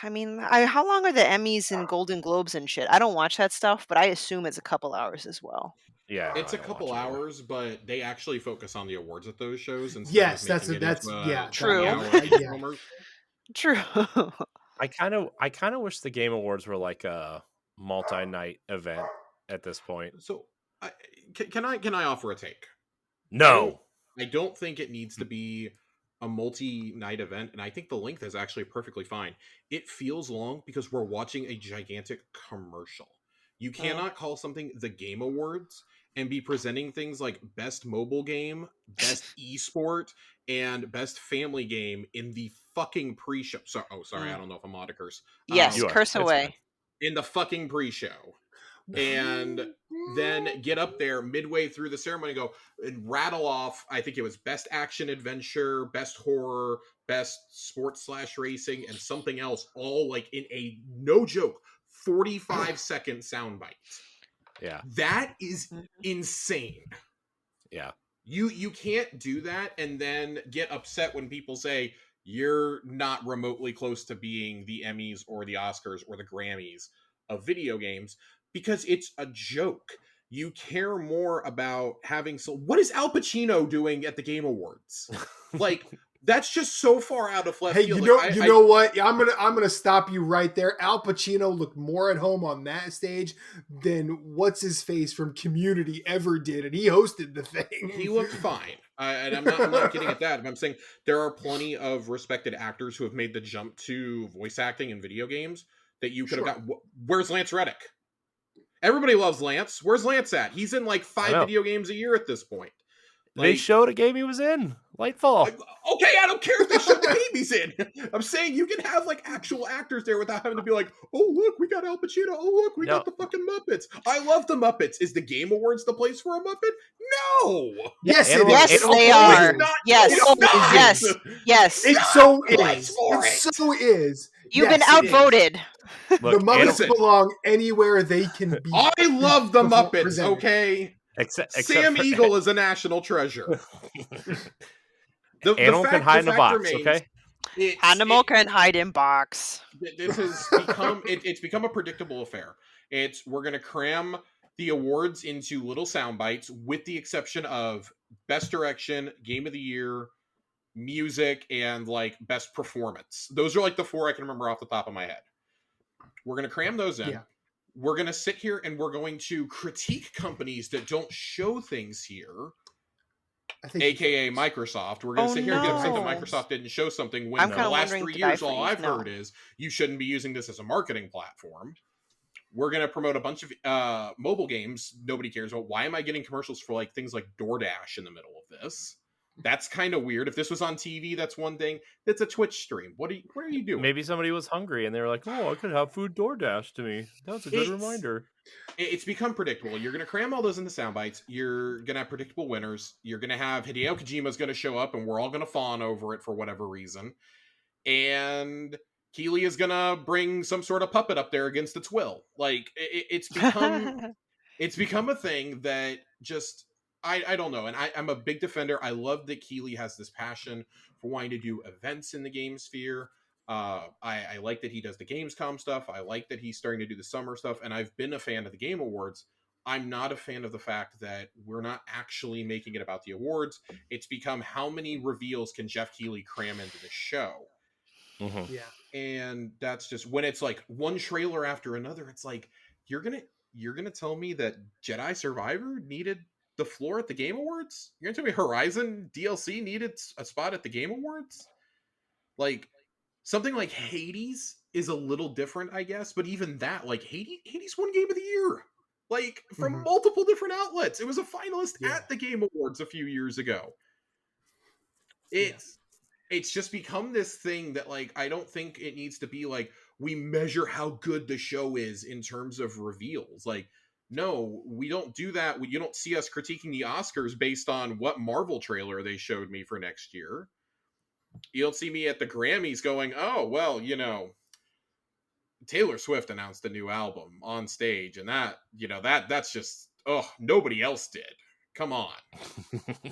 B: I mean, how long are the Emmys and Golden Globes and shit? I don't watch that stuff, but I assume it's a couple hours as well.
A: Yeah,
C: it's a couple hours, but they actually focus on the awards at those shows.
D: Yes, that's
B: true. True.
A: I kind of wish the Game Awards were like a multi-night event at this point.
C: So, can I offer a take?
A: No,
C: I don't think it needs to be a multi-night event, and I think the length is actually perfectly fine. It feels long because we're watching a gigantic commercial. You cannot call something the Game Awards and be presenting things like best mobile game, best esport, and best family game in the fucking pre-show. Sorry, I don't know if I'm allowed to curse.
B: Yes, curse away.
C: In the fucking pre-show. And then get up there midway through the ceremony, go and rattle off, I think it was best action adventure, best horror, best sports / racing, and something else, all like in a, no joke, 45-second soundbite.
A: Yeah.
C: That is insane.
A: Yeah.
C: You can't do that and then get upset when people say, you're not remotely close to being the Emmys or the Oscars or the Grammys of video games, because it's a joke. You care more about having... So what is Al Pacino doing at the Game Awards? Like, that's just so far out of left field.
D: You know what? I'm gonna stop you right there. Al Pacino looked more at home on that stage than what's his face from Community ever did, and he hosted the thing.
C: He looked fine, and I'm not kidding at that. I'm saying there are plenty of respected actors who have made the jump to voice acting in video games that you could have got. Where's Lance Reddick? Everybody loves Lance. Where's Lance at? He's in like 5 video games a year at this point.
A: Like, they showed a game he was in. Lightfall.
C: Okay, I don't care if they showed the game he's in. I'm saying you can have like actual actors there without having to be like, oh look, we got Al Pacino. Oh look, we got the fucking Muppets. I love the Muppets. Is the Game Awards the place for a Muppet? No.
D: Yes,
B: yes, they are. Yes.
D: It so is. It so is.
B: You've been outvoted.
D: Look, the Muppets belong anywhere they can be.
C: I love the Muppets, okay?
A: Except
C: Sam Eagle is a national treasure.
A: Animal can hide in a box, okay?
B: Animal can hide in box.
C: This has become... it's become a predictable affair. We're going to cram the awards into little sound bites, with the exception of Best Direction, Game of the Year, Music, and like Best Performance. Those are like the 4 I can remember off the top of my head. We're going to cram those in. Yeah. We're going to sit here and we're going to critique companies that don't show things here, aka Microsoft. We're going to sit here and get upset that Microsoft didn't show something when the last 3 years all I've heard is you shouldn't be using this as a marketing platform. We're going to promote a bunch of mobile games nobody cares about. Why am I getting commercials for like things like DoorDash in the middle of this? That's kind of weird. If this was on TV, that's one thing. It's a Twitch stream. What are you doing?
A: Maybe somebody was hungry and they were like, "Oh, I could have food DoorDash to me." That was a good reminder.
C: It's become predictable. You're going to cram all those into sound bites. You're going to have predictable winners. You're going to have Hideo Kojima's going to show up, and we're all going to fawn over it for whatever reason. And Keeley is going to bring some sort of puppet up there against its will. Like it's become a thing that just. I don't know, and I'm a big defender. I love that Keeley has this passion for wanting to do events in the game sphere. I like that he does the Gamescom stuff. I like that he's starting to do the summer stuff, and I've been a fan of the Game Awards. I'm not a fan of the fact that we're not actually making it about the awards. It's become how many reveals can Jeff Keighley cram into the show?
D: Mm-hmm.
C: Yeah, and that's just when it's like one trailer after another. It's like you're gonna tell me that Jedi Survivor needed the floor at the Game Awards? You're gonna tell me Horizon DLC needed a spot at the Game Awards? Like something like Hades is a little different, I guess, but even that, like Hades won Game of the Year, like from multiple different outlets. It was a finalist at the Game Awards a few years ago. It's just become this thing that like I don't think it needs to be like we measure how good the show is in terms of reveals. Like, no, we don't do that. You don't see us critiquing the Oscars based on what Marvel trailer they showed me for next year. You don't see me at the Grammys going, oh, well, you know, Taylor Swift announced a new album on stage, and that's just, nobody else did. Come on.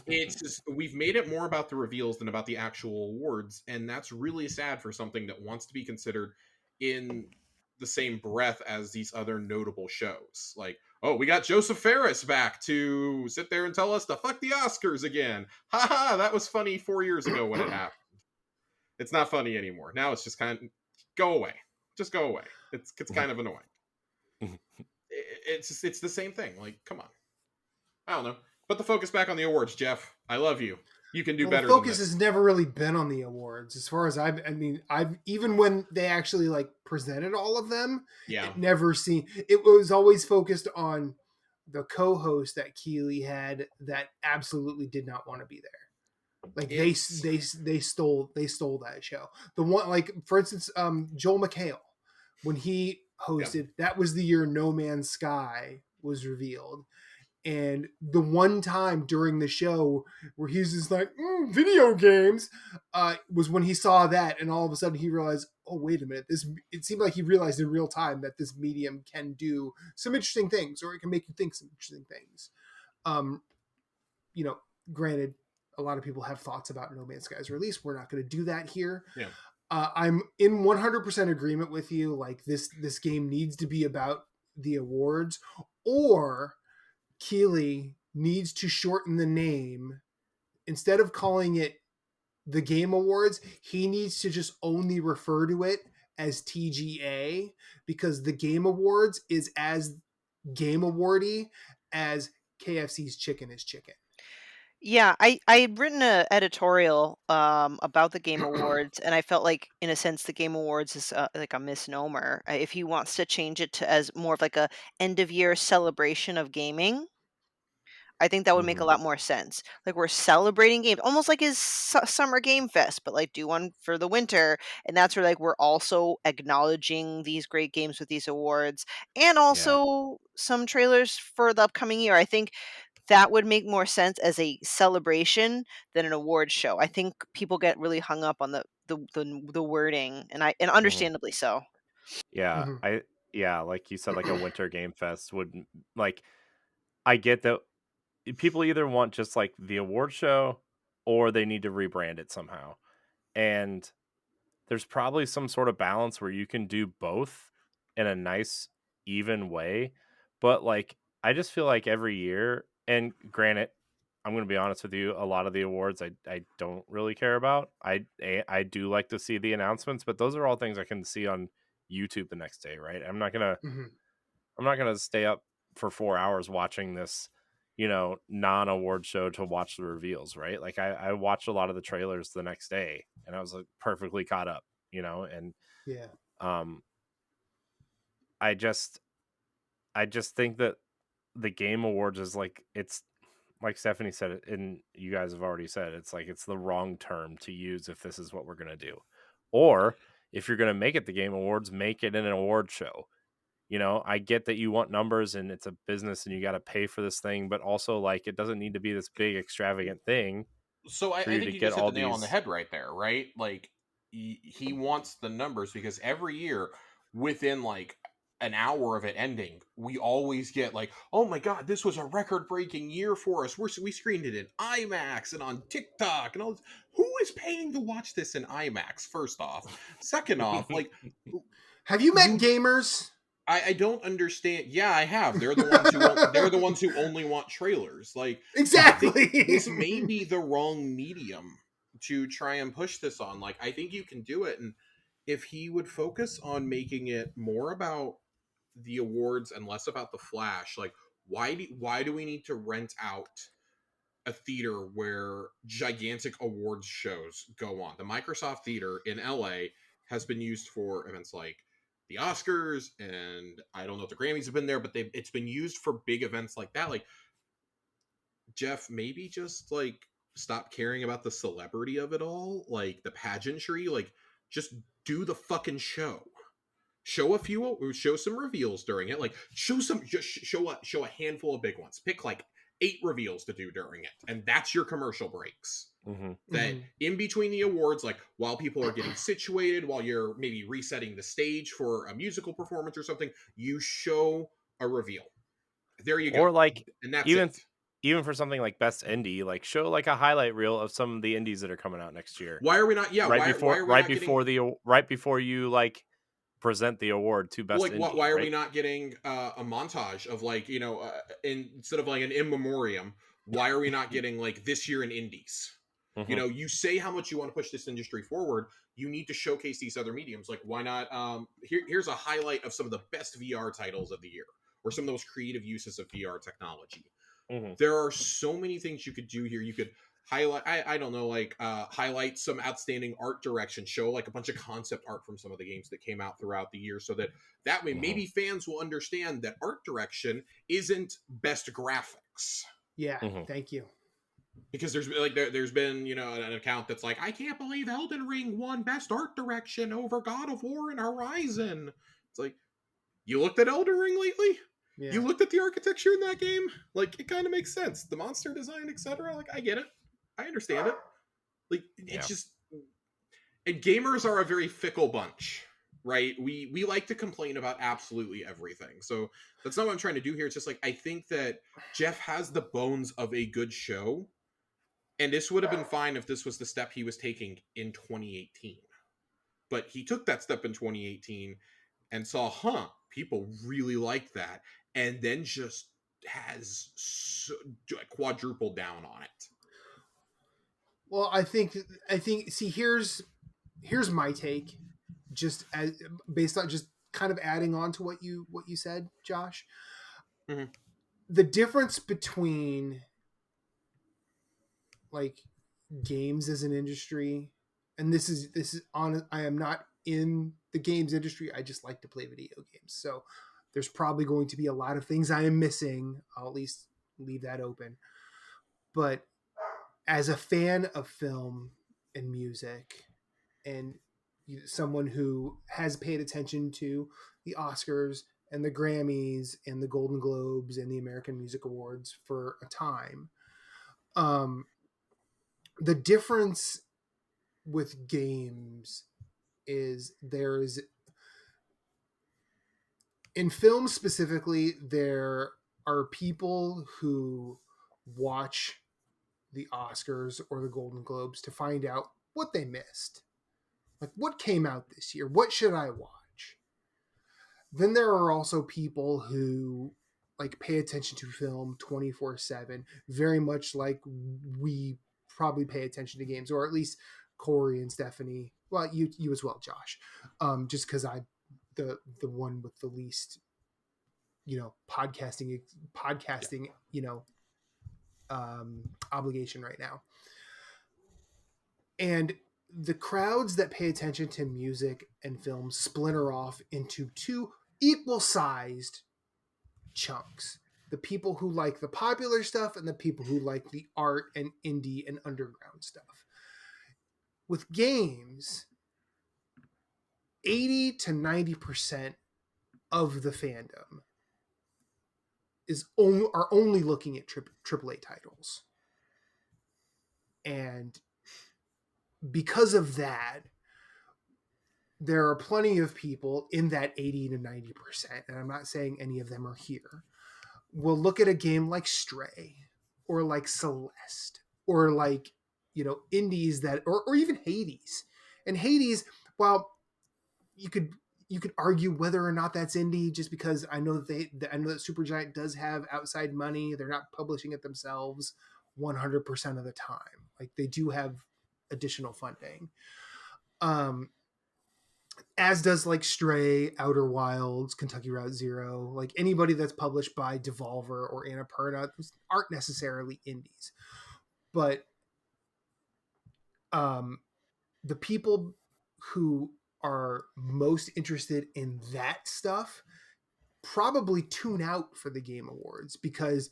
C: It's just, we've made it more about the reveals than about the actual awards, and that's really sad for something that wants to be considered in the same breath as these other notable shows. Like, oh, we got Joseph Ferris back to sit there and tell us to fuck the Oscars again. Haha, that was funny 4 years ago when it happened. It's not funny anymore. Now it's just kind of, go away. Just go away. It's kind of annoying. It's the same thing. Like, come on. I don't know. Put the focus back on the awards, Jeff. I love you. You can do better.
D: The focus has never really been on the awards, as far as I've even when they actually like presented all of them.
C: Yeah,
D: never seen. It was always focused on the co-host that Keeley had that absolutely did not want to be there. Like they stole that show. The one, like for instance, Joel McHale, when he hosted, that was the year No Man's Sky was revealed. And the one time during the show where he's just like, video games, was when he saw that, and all of a sudden he realized, oh, wait a minute. It seemed like he realized in real time that this medium can do some interesting things, or it can make you think some interesting things. Granted, a lot of people have thoughts about No Man's Sky's release. We're not going to do that here.
C: Yeah.
D: I'm in 100% agreement with you. Like this game needs to be about the awards, or Keighley needs to shorten the name. Instead of calling it the Game Awards, he needs to just only refer to it as TGA, because the Game Awards is as Game Awardy as KFC's Chicken is Chicken.
B: Yeah, I'd written an editorial about the Game Awards, and I felt like, in a sense, the Game Awards is like a misnomer. If he wants to change it to as more of like a end of year celebration of gaming, I think that would make a lot more sense. Like, we're celebrating games, almost like his summer game fest, but like do one for the winter, and that's where like we're also acknowledging these great games with these awards, and also some trailers for the upcoming year. I think that would make more sense as a celebration than an award show. I think people get really hung up on the wording, and understandably so.
A: Yeah, like you said, like a winter game fest would, like, I get that people either want just like the award show or they need to rebrand it somehow. And there's probably some sort of balance where you can do both in a nice, even way. But like, I just feel like every year, and granted, I'm going to be honest with you, a lot of the awards I don't really care about. I do like to see the announcements, but those are all things I can see on YouTube the next day, right? I'm not going to stay up for 4 hours watching this, non-award show to watch the reveals, right? Like I watched a lot of the trailers the next day and I was like perfectly caught up, and I just think that the Game Awards is like, it's like Stephanie said it, and you guys have already said, it's like it's the wrong term to use if this is what we're going to do. Or if you're going to make it the Game Awards, make it an award show. I get that you want numbers and it's a business and you got to pay for this thing, but also like it doesn't need to be this big extravagant thing.
C: So I think you just hit the nail on the head right there, right? Like he wants the numbers because every year within like an hour of it ending, we always get like, oh my God, this was a record-breaking year for us. We screened it in IMAX and on TikTok and all this. Who is paying to watch this in IMAX, first off? Second off, like,
D: have you met gamers?
C: I don't understand. Yeah, I have. They're the ones who only want trailers. Like,
D: exactly.
C: This may be the wrong medium to try and push this on. Like, I think you can do it, and if he would focus on making it more about the awards and less about the flash, like, why do we need to rent out a theater where gigantic awards shows go on? The Microsoft Theater in LA has been used for events like the Oscars, and I don't know if the Grammys have been there, but it's been used for big events like that. Like, Jeff, maybe just like stop caring about the celebrity of it all, like the pageantry. Like, just do the fucking show. Show some reveals during it. Like, show a handful of big ones. Pick like 8 reveals to do during it, and that's your commercial breaks. That in between the awards, like while people are getting situated, while you're maybe resetting the stage for a musical performance or something, you show a reveal. There you go.
A: Or like,
C: and that's
A: even for something like Best Indie, like show like a highlight reel of some of the indies that are coming out next year.
C: Why are we not? Yeah,
A: right before you like present the award to Best Indie.
C: Why are we not getting a montage of like, instead of like an in memoriam? Why are we not getting like this year in indies? You say how much you want to push this industry forward. You need to showcase these other mediums. Like, why not? Here's a highlight of some of the best VR titles of the year, or some of the most creative uses of VR technology. There are so many things you could do here. You could highlight, I don't know, like highlight some outstanding art direction, show like a bunch of concept art from some of the games that came out throughout the year, so that way maybe fans will understand that art direction isn't best graphics.
D: Yeah, thank you.
C: Because there's been, an account that's like, I can't believe Elden Ring won best art direction over God of War and Horizon. It's like, you looked at Elden Ring lately? Yeah. You looked at the architecture in that game? Like, it kind of makes sense. The monster design, etc. Like, I get it. I understand it. Like, it's just... And gamers are a very fickle bunch, right? We like to complain about absolutely everything. So that's not what I'm trying to do here. It's just like, I think that Jeff has the bones of a good show, And this would have been fine if this was the step he was taking in 2018. But he took that step in 2018 and saw, people really like that. And then just has quadrupled down on it.
D: Well, I think see, here's my take, just as based on just kind of adding on to what you said, Josh.
C: Mm-hmm.
D: The difference between like games as an industry, and this is on, I am not in the games industry, I just like to play video games, so there's probably going to be a lot of things I am missing. I'll at least leave that open. But as a fan of film and music, and someone who has paid attention to the Oscars and the Grammys and the Golden Globes and the American Music Awards for a time, the difference with games is there's, in film specifically, there are people who watch the Oscars or the Golden Globes to find out what they missed. Like, what came out this year? What should I watch? Then there are also people who like pay attention to film 24/7, very much like we probably pay attention to games, or at least Corey and Stephanie. Well, you as well, Josh. Just because I the one with the least, podcasting, obligation right now. And the crowds that pay attention to music and film splinter off into two equal-sized chunks. The people who like the popular stuff and the people who like the art and indie and underground stuff. With games, 80 to 90% of the fandom are only looking at AAA titles. And because of that, there are plenty of people in that 80 to 90%, and I'm not saying any of them are here, will look at a game like Stray or like Celeste or like, indies that, or even Hades. And Hades, well, you could argue whether or not that's indie, just because I know that Supergiant does have outside money. They're not publishing it themselves 100% of the time. Like, they do have additional funding. As does like Stray, Outer Wilds, Kentucky Route Zero, like anybody that's published by Devolver or Annapurna aren't necessarily indies. But the people who are most interested in that stuff probably tune out for the Game Awards, because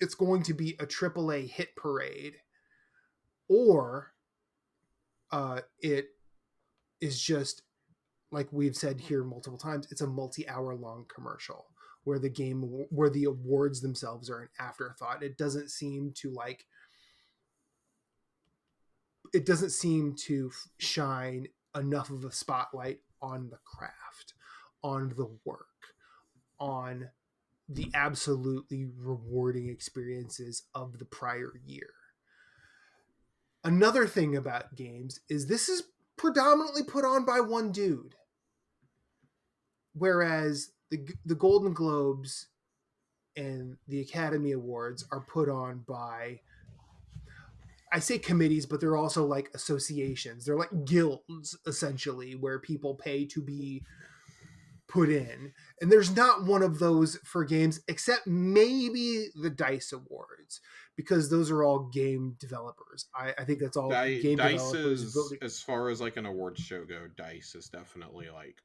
D: it's going to be a AAA hit parade, or it is just, like we've said here multiple times, it's a multi-hour long commercial where the awards themselves are an afterthought. It doesn't seem to shine enough of a spotlight on the craft, on the work, on the absolutely rewarding experiences of the prior year. Another thing about games is this is predominantly put on by one dude, whereas the Golden Globes and the Academy Awards are put on by, I say committees, but they're also like associations. They're like guilds, essentially, where people pay to be put in. And there's not one of those for games, except maybe the DICE Awards, because those are all game developers. I think that's all game
C: DICE
D: developers voting.
C: As far as like an awards show go, DICE is definitely like,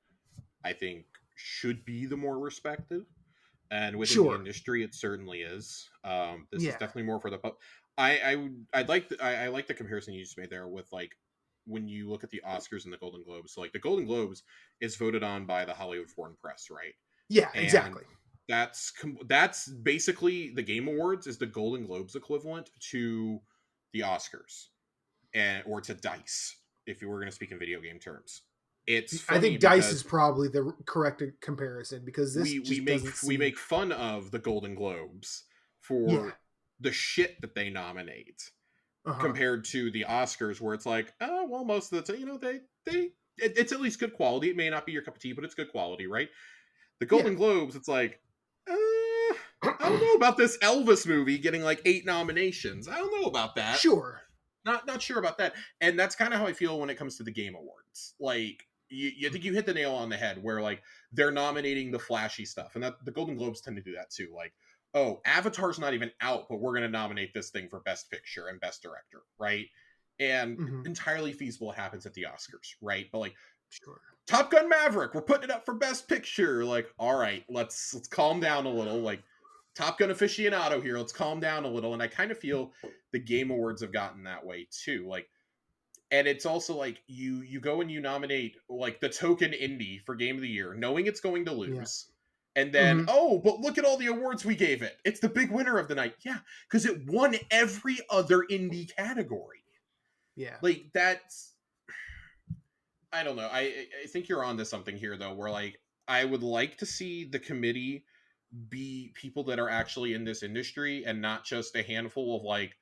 C: I think, should be the more respected. And within the industry, it certainly is. This is definitely more for the pub. I like the comparison you just made there with, like, when you look at the Oscars and the Golden Globes. So, like, the Golden Globes is voted on by the Hollywood Foreign Press, right?
D: Yeah, and exactly.
C: That's basically, the Game Awards is the Golden Globes equivalent to the Oscars, or to DICE, if you were going to speak in video game terms.
D: I think DICE is probably the correct comparison, because this
C: we make fun of the Golden Globes for the shit that they nominate, compared to the Oscars, where it's like, oh well, most of the time, it's at least good quality. It may not be your cup of tea, but it's good quality, right? The Golden Globes, it's like, I don't know about this Elvis movie getting like 8 nominations. I don't know about that.
D: Sure.
C: Not sure about that. And that's kind of how I feel when it comes to the Game Awards. Like, you think you hit the nail on the head, where like they're nominating the flashy stuff, and that the Golden Globes tend to do that too. Like, oh, Avatar's not even out, but we're going to nominate this thing for Best Picture and Best Director, right? And entirely feasible happens at the Oscars, right? But like,
D: sure.
C: Top Gun Maverick, we're putting it up for Best Picture. Like, all right, let's calm down a little. Like, Top Gun aficionado here, let's calm down a little. And I kind of feel the Game Awards have gotten that way too. Like, and it's also like you go and you nominate like the token indie for Game of the Year, knowing it's going to lose. Yeah. And then, oh, but look at all the awards we gave it. It's the big winner of the night. Yeah, because it won every other indie category.
D: Yeah.
C: Like, that's... I don't know. I think you're onto something here, though, where like I would like to see the committee be people that are actually in this industry and not just a handful of like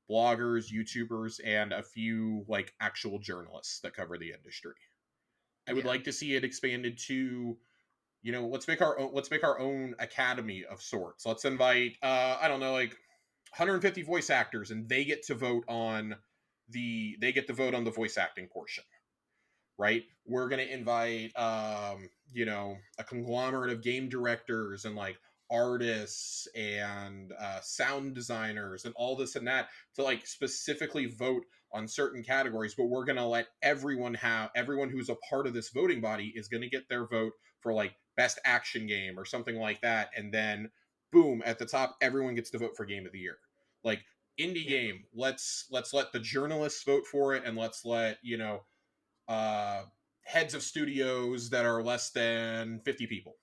C: bloggers, YouTubers, and a few like actual journalists that cover the industry. I would like to see it expanded to, let's make our own academy of sorts. Let's invite I don't know, like 150 voice actors, and they get to vote on the voice acting portion. Right? We're going to invite, a conglomerate of game directors and like artists and sound designers and all this and that to like specifically vote on certain categories. But we're going to let everyone who's a part of this voting body is going to get their vote for like best action game or something like that. And then boom, at the top, everyone gets to vote for game of the year. Like indie game, let's let the journalists vote for it, and let's let, heads of studios that are less than 50 people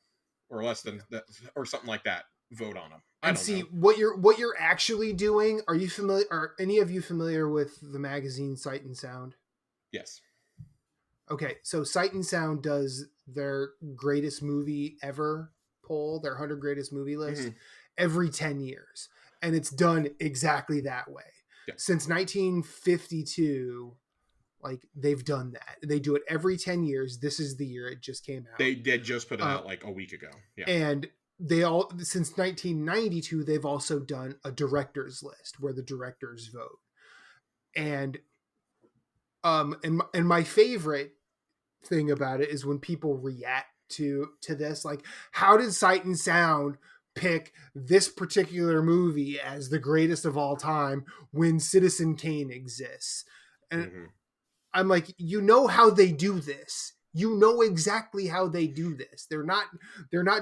C: or less than that, or something like that, vote on them.
D: And see what you're actually doing. Are you familiar? Are any of you familiar with the magazine Sight and Sound?
C: Yes.
D: Okay, so Sight and Sound does their greatest movie ever poll, their 100 greatest movie list, every 10 years, and it's done exactly that way since 1952. Like, they've done that. They do it every 10 years. This is the year it just came out.
C: They did just put it out like a week ago. Yeah.
D: And since 1992, they've also done a director's list where the directors vote. And my favorite thing about it is when people react to this, like, how did Sight and Sound pick this particular movie as the greatest of all time when Citizen Kane exists? And I'm like, how they do this. You know exactly how they do this. They're not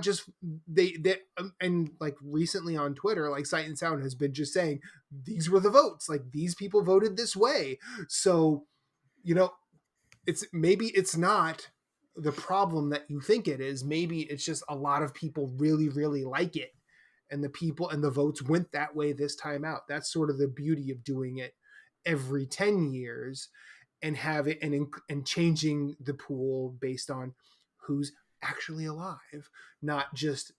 D: just they and like recently on Twitter, like Sight and Sound has been just saying these were the votes. Like, these people voted this way. So, it's not the problem that you think it is. Maybe it's just a lot of people really, really like it, and the people and the votes went that way this time out. That's sort of the beauty of doing it every 10 years. And have it and changing the pool based on who's actually alive, not just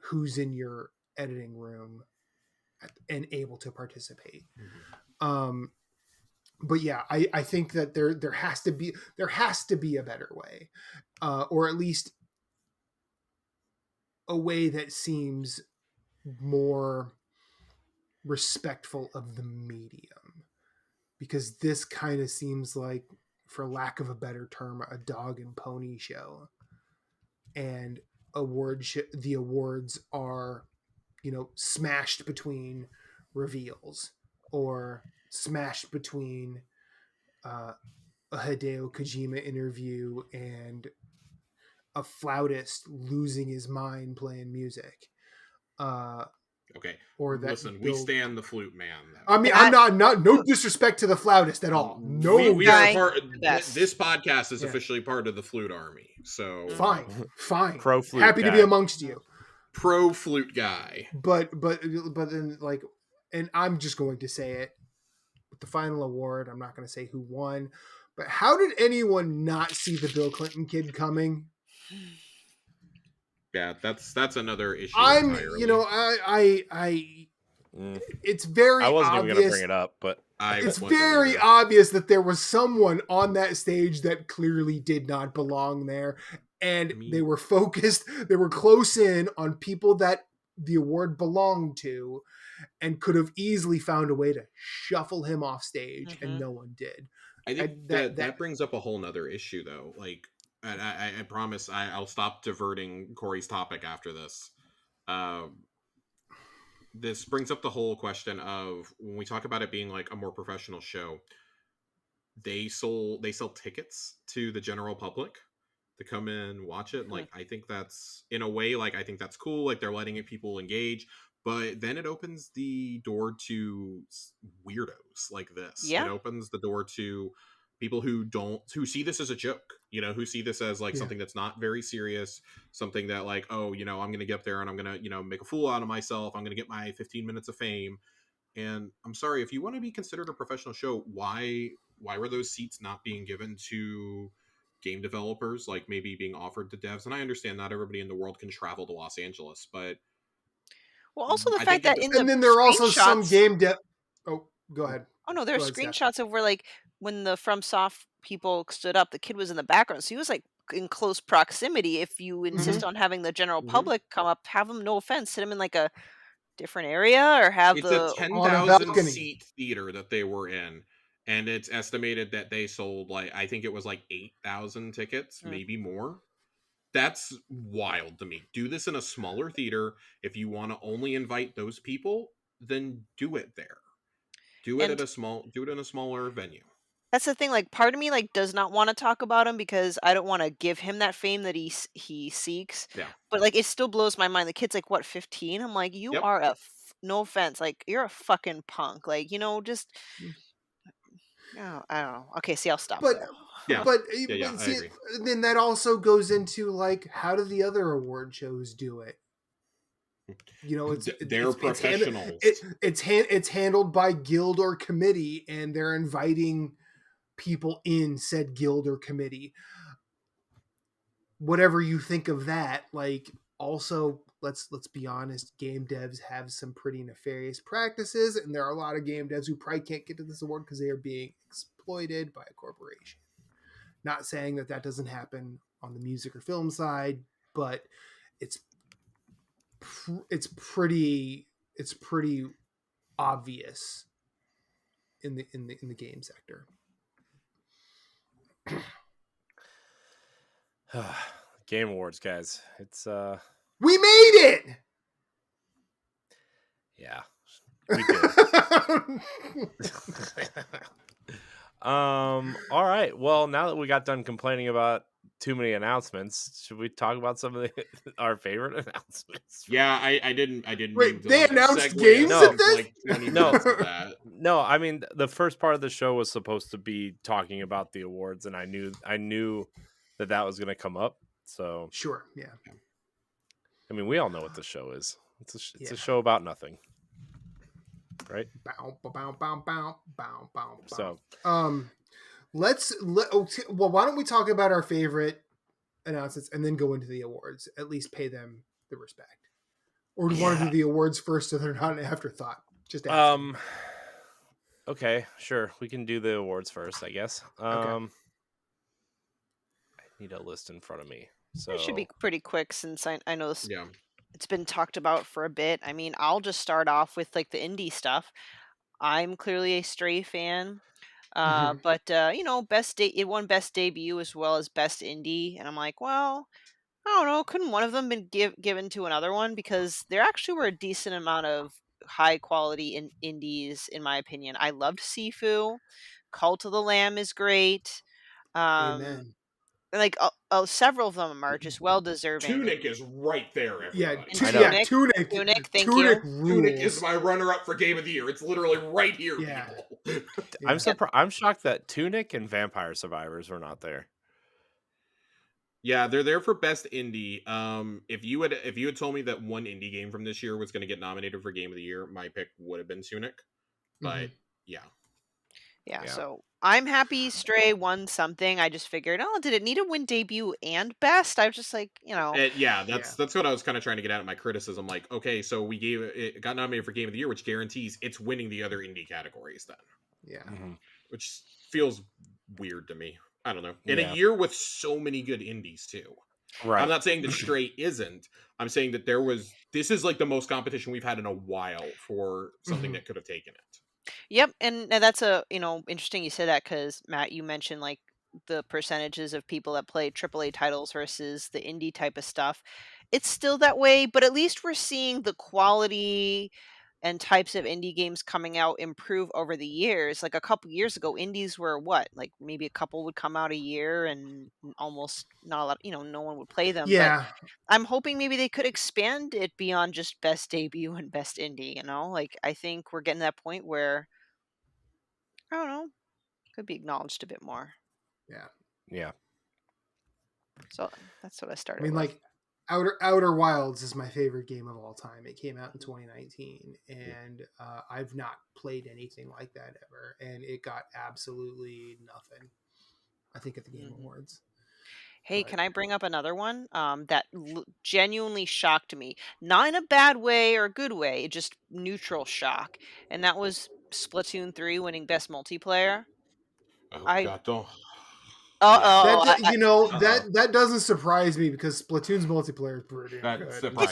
D: who's in your editing room and able to participate. But yeah, I think that there has to be a better way, or at least a way that seems more respectful of the medium. Because this kind of seems like, for lack of a better term, a dog and pony show. And the awards are, smashed between reveals, or smashed between a Hideo Kojima interview and a flautist losing his mind playing music.
C: Okay. Or that listen, we stand the flute man.
D: I mean, I'm not no disrespect to the flautist at all. No,
C: we are part. This podcast is officially part of the flute army. So
D: fine.
A: Pro flute.
D: Happy
A: guy.
D: to be amongst you.
C: Pro flute guy.
D: But then, like, and I'm just going to say it. With the final award, I'm not going to say who won. But how did anyone not see the Bill Clinton kid coming?
C: Yeah, that's another issue.
D: It's very
A: I wasn't
D: obvious.
A: even going to bring it up, but
D: It's very obvious that there was someone on that stage that clearly did not belong there. And they were focused, they were close in on people that the award belonged to and could have easily found a way to shuffle him off stage, and no one did.
C: I think that brings up a whole nother issue, though. Like, I promise I'll stop diverting Corey's topic after this. This brings up the whole question of when we talk about it being like a more professional show, they sell tickets to the general public to come in, watch it. Like, I think that's, in a way, like, I think that's cool. Like, they're letting people engage, but then it opens the door to weirdos like this. It opens the door to people who see this as a joke, who see this as like something that's not very serious, something that like, oh, I'm going to get up there and I'm going to, make a fool out of myself. I'm going to get my 15 minutes of fame. And I'm sorry, if you want to be considered a professional show, why were those seats not being given to game developers, like maybe being offered to devs? And I understand not everybody in the world can travel to Los Angeles, but
B: also the fact that
D: and then there are also some game dev. Oh, go ahead.
B: Oh no, there are screenshots of where like when the FromSoft people stood up, the kid was in the background, so he was like in close proximity. If you insist on having the general public come up, have them, no offense, sit them in like a different area, or have
C: it's a 10,000 seat theater that they were in, and it's estimated that they sold like, I think it was like 8,000 tickets, maybe more. That's wild to me. Do this in a smaller theater. If you want to only invite those people, then do it there. Do it in a smaller venue.
B: That's the thing. Like, part of me like does not want to talk about him because I don't want to give him that fame that he seeks.
C: Yeah.
B: But like, it still blows my mind. The kid's like, what, 15? I'm like, you are no offense, like you're a fucking punk. Like, just. No, I don't know. Okay, see, I'll stop.
D: But
C: I
D: agree. Then that also goes into like, how do the other award shows do it?
C: They're professionals.
D: It's handled by guild or committee, and they're inviting people in said guild or committee. Whatever you think of that, like, also let's be honest, game devs have some pretty nefarious practices, and there are a lot of game devs who probably can't get to this award because they are being exploited by a corporation. Not saying that doesn't happen on the music or film side, but it's pretty obvious in the game sector.
A: Game Awards, guys. It's
D: we made it.
A: Yeah, we did. All right. Well, now that we got done complaining about too many announcements, should we talk about some of our favorite announcements?
C: Yeah, I didn't.
D: Wait, they announced games at this?
C: Like 20 minutes of that.
A: No, I mean the first part of the show was supposed to be talking about the awards, and I knew that was going to come up. So
D: sure, yeah.
A: I mean, we all know what the show is. It's a show about nothing, right?
D: Bow, bow, bow, bow, bow, bow.
A: So,
D: why don't we talk about our favorite announcements and then go into the awards? At least pay them the respect. Or do you want to do the awards first so they're not an afterthought? Just asking.
A: Okay, sure. We can do the awards first, I guess.
D: Okay.
A: I need a list in front of me. So
B: it should be pretty quick since I know this. Yeah. It's been talked about for a bit. I mean, I'll just start off with like the indie stuff. I'm clearly a Stray fan. But it won best debut as well as best indie, and I'm like, well, I don't know, couldn't one of them been given to another one, because there actually were a decent amount of high quality indies in my opinion. I loved Sifu. Cult of the Lamb is great.
D: Amen.
B: Like several of them are just well deserving.
C: Tunic is right there, everybody.
D: Tunic.
B: Thank
D: you.
C: Tunic is my runner-up for Game of the Year. It's literally right here, people.
A: I'm surprised. I'm shocked that Tunic and Vampire Survivors were not there.
C: Yeah, they're there for best indie. If you had told me that one indie game from this year was going to get nominated for Game of the Year, my pick would have been Tunic. But
B: yeah, so I'm happy Stray won something. I just figured, did it need to win debut and best? I was just like,
C: that's what I was kind of trying to get at in my criticism. Like, okay, so it got nominated for Game of the Year, which guarantees it's winning the other indie categories then.
D: Yeah.
C: Which feels weird to me. I don't know. In a year with so many good indies too. Right. I'm not saying that Stray isn't. I'm saying that this is like the most competition we've had in a while for something that could have taken it.
B: Yep, and that's interesting you say that, because Matt, you mentioned like the percentages of people that play AAA titles versus the indie type of stuff. It's still that way, but at least we're seeing the quality and types of indie games coming out improve over the years. Like a couple years ago, indies were what? Like maybe a couple would come out a year and almost not a lot, no one would play them.
D: Yeah.
B: But I'm hoping maybe they could expand it beyond just best debut and best indie, Like I think we're getting to that point where, I don't know, could be acknowledged a bit more.
D: Yeah.
A: Yeah.
B: So that's what I started
D: I mean,
B: with.
D: like Outer Wilds is my favorite game of all time. It came out in 2019, and I've not played anything like that ever, and it got absolutely nothing, I think, at the Game Awards.
B: Hey, can I bring up another one that genuinely shocked me? Not in a bad way or a good way, just neutral shock. And that was Splatoon 3 winning Best Multiplayer.
C: Oh, God, don't.
D: That doesn't surprise me, because Splatoon's multiplayer is pretty good.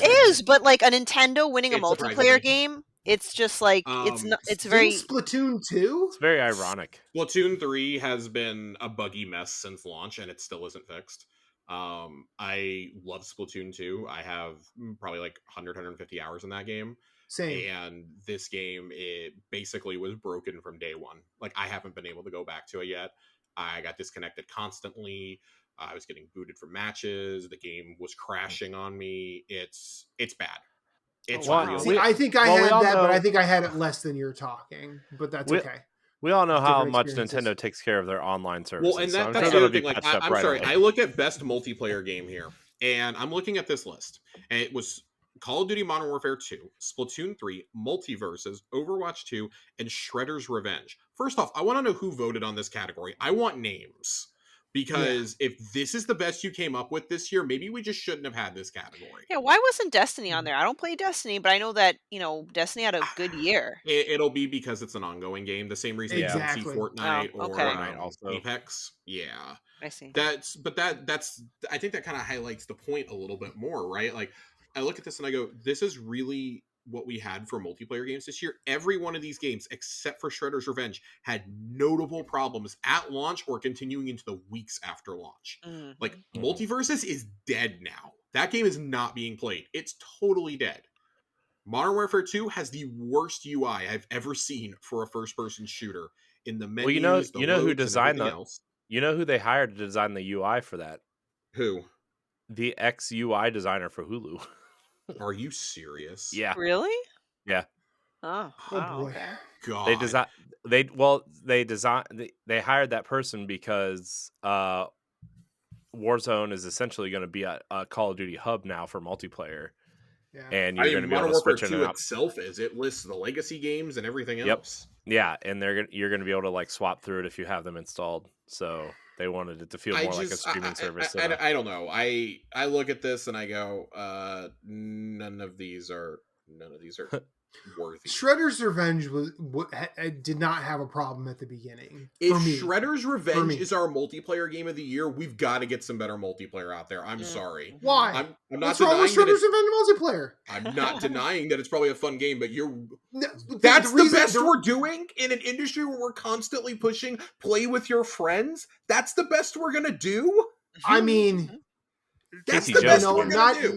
B: It is, but like a Nintendo winning a multiplayer game, it's just like it's very
D: Splatoon 2?
A: It's very ironic.
C: Splatoon 3 has been a buggy mess since launch, and it still isn't fixed. I love Splatoon 2. I have probably like 150 hours in that game.
D: Same.
C: And this game, it basically was broken from day one. Like, I haven't been able to go back to it yet. I got disconnected constantly. I was getting booted from matches. The game was crashing on me. It's bad. It's
D: really. See, I think I had that, but I think I had it less than you're talking. But that's okay.
A: We all know how much Nintendo takes care of their online services.
C: Well, and that's the other thing. Like, I'm sorry. I look at best multiplayer game here, and I'm looking at this list, and it was Call of Duty Modern Warfare 2, Splatoon 3, Multiverses, Overwatch 2, and Shredder's Revenge. First off, I want to know who voted on this category. I want names. Because if this is the best you came up with this year, maybe we just shouldn't have had this category.
B: Yeah, why wasn't Destiny on there? I don't play Destiny, but I know that, Destiny had a good year.
C: It'll be because it's an ongoing game. The same reason you don't see Fortnite or Apex. Yeah.
B: I see.
C: That's I think that kind of highlights the point a little bit more, right? Like, I look at this and I go, this is really what we had for multiplayer games this year. Every one of these games, except for Shredder's Revenge, had notable problems at launch or continuing into the weeks after launch. Like, Multiverses is dead now. That game is not being played. It's totally dead. Modern Warfare 2 has the worst UI I've ever seen for a first-person shooter. In the menus,
A: well, you know who designed you know who they hired to design the UI for that?
C: Who?
A: The ex-UI designer for Hulu.
C: Are you serious?
A: Yeah.
B: Really?
A: Yeah.
B: Oh
D: boy.
B: Okay.
C: God.
A: They hired that person because Warzone is essentially going to be a Call of Duty hub now for multiplayer.
D: Yeah.
A: And you're going to be able to switch in and out.
C: Itself it lists the legacy games and everything else.
A: Yeah, and you're going to be able to like swap through it if you have them installed. So they wanted it to feel more like a streaming service.
C: I don't know. I look at this and I go, none of these are worthy.
D: Shredder's Revenge did not have a problem at the beginning.
C: If Shredder's Revenge is our multiplayer game of the year, we've got to get some better multiplayer out there. I'm sorry.
D: Why?
C: I'm not
D: What's wrong with Shredder's Revenge multiplayer?
C: I'm not denying that it's probably a fun game, but that's the best we're doing in an industry where we're constantly pushing play with your friends. That's the best we're gonna do.
D: I mean,
C: that's the best we're gonna do.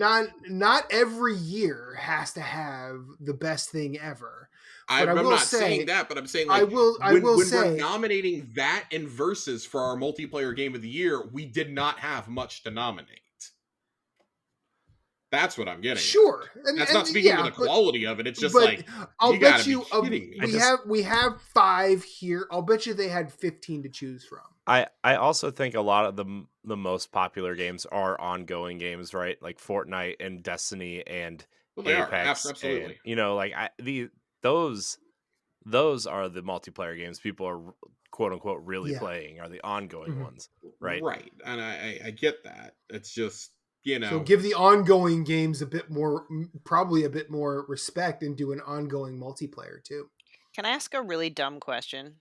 D: Not every year has to have the best thing ever.
C: I'm not saying that, but I'm saying, like, when we're nominating that and Versus for our multiplayer game of the year, we did not have much to nominate. That's what I'm getting.
D: Sure,
C: that's not speaking to the quality of it. It's just like,
D: I'll bet you
C: kidding me.
D: we have 5 here. I'll bet you they had 15 to choose from.
A: I also think a lot of the most popular games are ongoing games, right? Like Fortnite and Destiny and Apex.
C: Absolutely.
A: And, those are the multiplayer games people are quote unquote really playing, are the ongoing ones, right?
C: Right, and I get that. It's just,
D: so give the ongoing games probably a bit more respect, and do an ongoing multiplayer too.
B: Can I ask a really dumb question?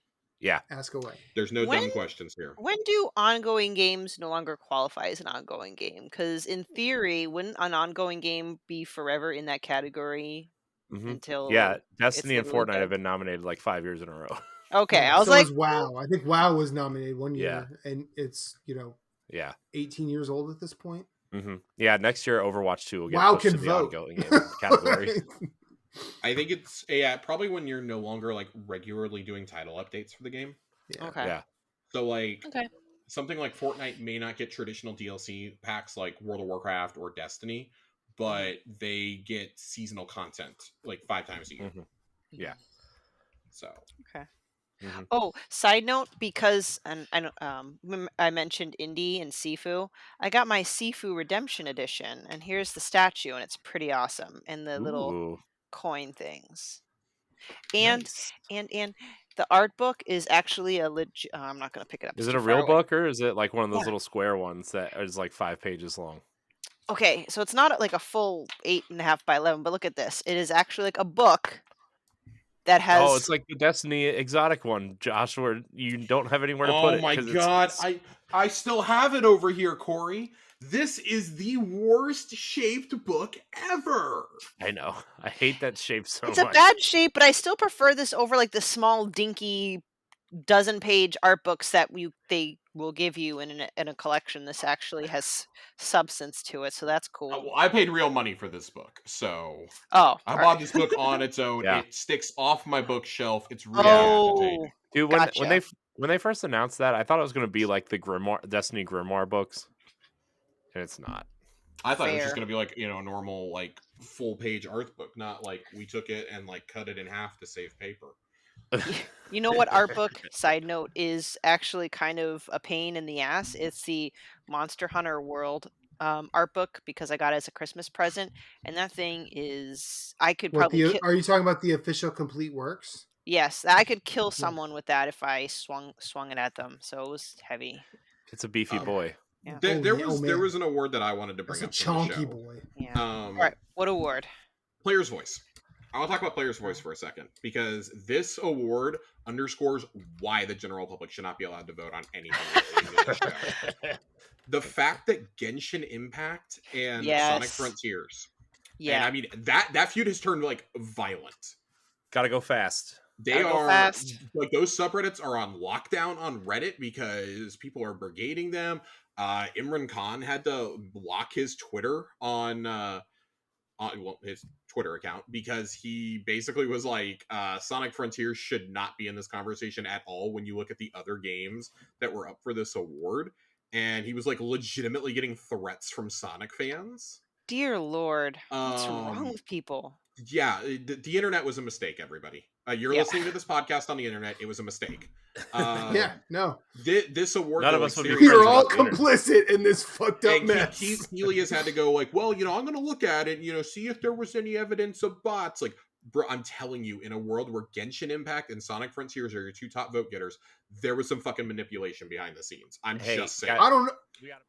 A: Yeah.
D: Ask away.
C: There's no dumb questions here.
B: When do ongoing games no longer qualify as an ongoing game? Because in theory, wouldn't an ongoing game be forever in that category until
A: Destiny and Fortnite
B: dead?
A: have been nominated like 5 years in a row.
B: Okay,
D: Yeah,
B: I was
D: so
B: like,
D: is WoW. I think WoW was nominated one year, and it's 18 years old at this point.
A: Yeah, next year Overwatch 2 will get
D: WoW
A: pushed
D: can
A: to the
D: vote.
A: ongoing game category.
C: I think it's probably when you're no longer like regularly doing title updates for the game.
D: Yeah.
B: Okay.
A: Yeah.
C: So like something like Fortnite may not get traditional DLC packs like World of Warcraft or Destiny, but they get seasonal content like 5 times a year.
A: Yeah.
C: So
B: okay. Oh, side note, because I mentioned Indie and Sifu, I got my Sifu Redemption Edition, and here's the statue, and it's pretty awesome, and the little coin things, and the art book is actually a legit. I'm not gonna pick it up.
A: Is it a real book, or is it like one of those little square ones that is like 5 pages long?
B: Okay, so it's not like a full 8.5 by 11, but look at this. It is actually like a book that has.
A: Oh, it's like the Destiny exotic one, Josh, where you don't have anywhere to put it.
C: Oh my god, I still have it over here, Corey. This is the worst shaped book ever.
A: I know. I hate that shape so much.
B: It's a bad shape, but I still prefer this over like the small, dinky, dozen-page art books that they will give you in a collection. This actually has substance to it, so that's cool.
C: Well, I paid real money for this book, so
B: I
C: bought this book on its own.
A: Yeah.
C: It sticks off my bookshelf. It's really agitating.
A: Dude, when they first announced that, I thought it was going to be like the Destiny Grimoire books, and it's not.
C: I thought it was just going to be like a normal like full page art book, not like we took it and like cut it in half to save paper.
B: You know what art book, side note, is actually kind of a pain in the ass? It's the Monster Hunter World art book, because I got it as a Christmas present, and that thing is, I could probably
D: are you talking about the official complete works?
B: Yes, I could kill someone with that if I swung it at them, so it was heavy.
A: It's a beefy boy.
B: Yeah.
C: There was an award that I wanted to bring up.
D: It's a chunky boy.
B: Yeah. All right, what award?
C: Player's Voice. I want to talk about Player's Voice for a second, because this award underscores why the general public should not be allowed to vote on anything. The fact that Genshin Impact and Sonic Frontiers, and I mean that feud has turned like violent.
A: Gotta go fast.
C: They are like, those subreddits are on lockdown on Reddit because people are brigading them. Imran Khan had to block his Twitter his Twitter account, because he basically was like, Sonic Frontiers should not be in this conversation at all when you look at the other games that were up for this award. And he was like legitimately getting threats from Sonic fans.
B: Dear Lord, what's wrong with people?
C: Yeah, the internet was a mistake, everybody. You're listening to this podcast on the internet. It was a mistake. This award,
A: none of us would be.
D: You're all complicit in this fucked up mess.
C: Keely has had to go like, well, I'm going to look at it, see if there was any evidence of bots. Like, bro, I'm telling you, in a world where Genshin Impact and Sonic Frontiers are your 2 top vote getters, there was some fucking manipulation behind the scenes. I'm just saying.
D: I don't know.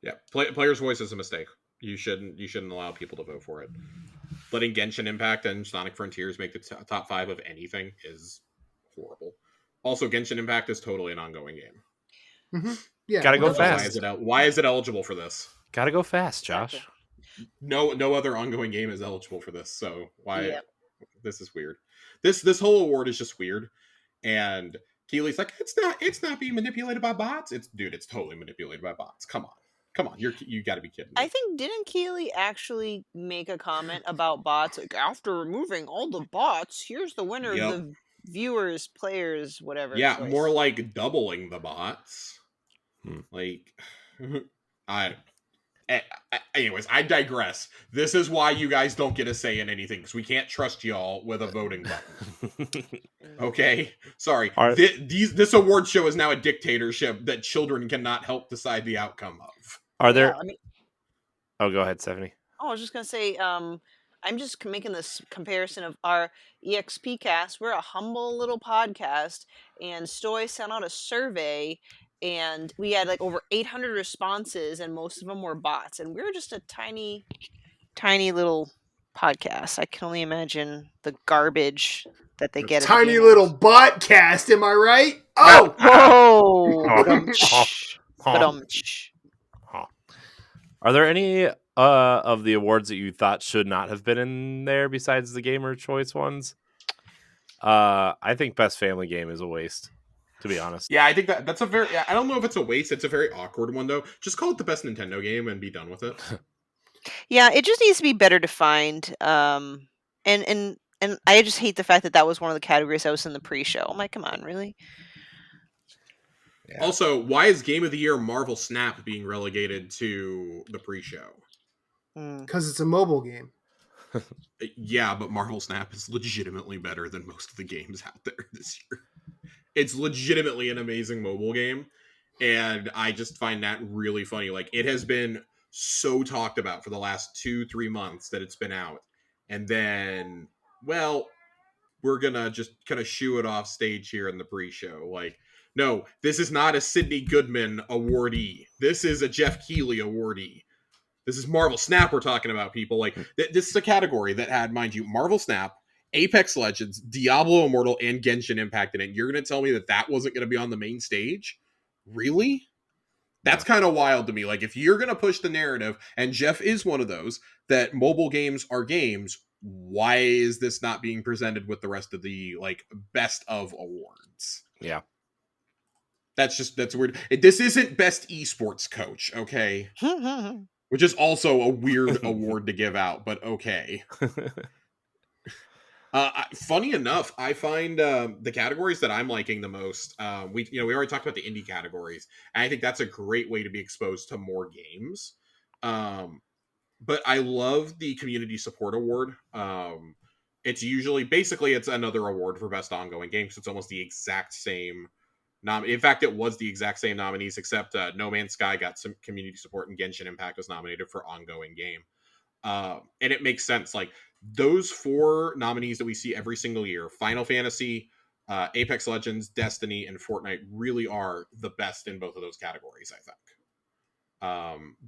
C: Yeah, Player's Voice is a mistake. You shouldn't allow people to vote for it. Letting Genshin Impact and Sonic Frontiers make the top 5 of anything is horrible. Also, Genshin Impact is totally an ongoing game.
D: Mm-hmm. Yeah,
A: gotta go fast.
C: Why is it eligible for this?
A: Gotta go fast, Josh.
C: No other ongoing game is eligible for this. So why? Yeah. This is weird. This whole award is just weird. And Keely's like, it's not being manipulated by bots. It's totally manipulated by bots. Come on, you got to be kidding me.
B: I think, didn't Keely actually make a comment about bots? Like, after removing all the bots, here's the winner of the viewers, players, whatever.
C: Yeah, more like doubling the bots. Like, anyways, I digress. This is why you guys don't get a say in anything, because we can't trust y'all with a voting button. Okay? Sorry. This award show is now a dictatorship that children cannot help decide the outcome of.
A: Are there... Oh, go ahead, Stephanie.
B: Oh, I was just going to say, I'm just making this comparison of our EXP cast. We're a humble little podcast, and Stoy sent out a survey, and we had like over 800 responses, and most of them were bots. And we're just a tiny, tiny little podcast. I can only imagine the garbage that they get.
D: Tiny little butt cast, am I right? Oh!
B: Whoa!
A: Are there any of the awards that you thought should not have been in there besides the Gamer Choice ones? I think Best Family Game is a waste, to be honest.
C: Yeah, I think that's a very... I don't know if it's a waste. It's a very awkward one, though. Just call it the Best Nintendo Game and be done with it.
B: Yeah, it just needs to be better defined. And I just hate the fact that was one of the categories that was in the pre-show. I'm like, come on, really?
C: Yeah. Also, why is Game of the Year Marvel Snap being relegated to the pre-show?
D: Because it's a mobile game.
C: Yeah, but Marvel Snap is legitimately better than most of the games out there this year. It's legitimately an amazing mobile game, and I just find that really funny. Like, it has been so talked about for the last 2-3 months that it's been out, and then, well, we're gonna just kind of shoo it off stage here in the pre-show. Like, no, this is not a Sidney Goodman awardee. This is a Jeff Keighley awardee. This is Marvel Snap we're talking about, people. Like, this is a category that had, mind you, Marvel Snap, Apex Legends, Diablo Immortal, and Genshin Impact in it. You're going to tell me that wasn't going to be on the main stage? Really? That's kind of wild to me. Like, if you're going to push the narrative, and Jeff is one of those, that mobile games are games, why is this not being presented with the rest of the, like, best of awards?
A: Yeah.
C: That's weird. This isn't best esports coach, okay? Which is also a weird award to give out, but okay. Funny enough, I find the categories that I'm liking the most. We already talked about the indie categories, and I think that's a great way to be exposed to more games. But I love the community support award. It's it's another award for best ongoing game, because it's almost the exact same. In fact, it was the exact same nominees, except No Man's Sky got some community support, and Genshin Impact was nominated for ongoing game. And it makes sense. Like, those 4 nominees that we see every single year, Final Fantasy, Apex Legends, Destiny, and Fortnite, really are the best in both of those categories, I think.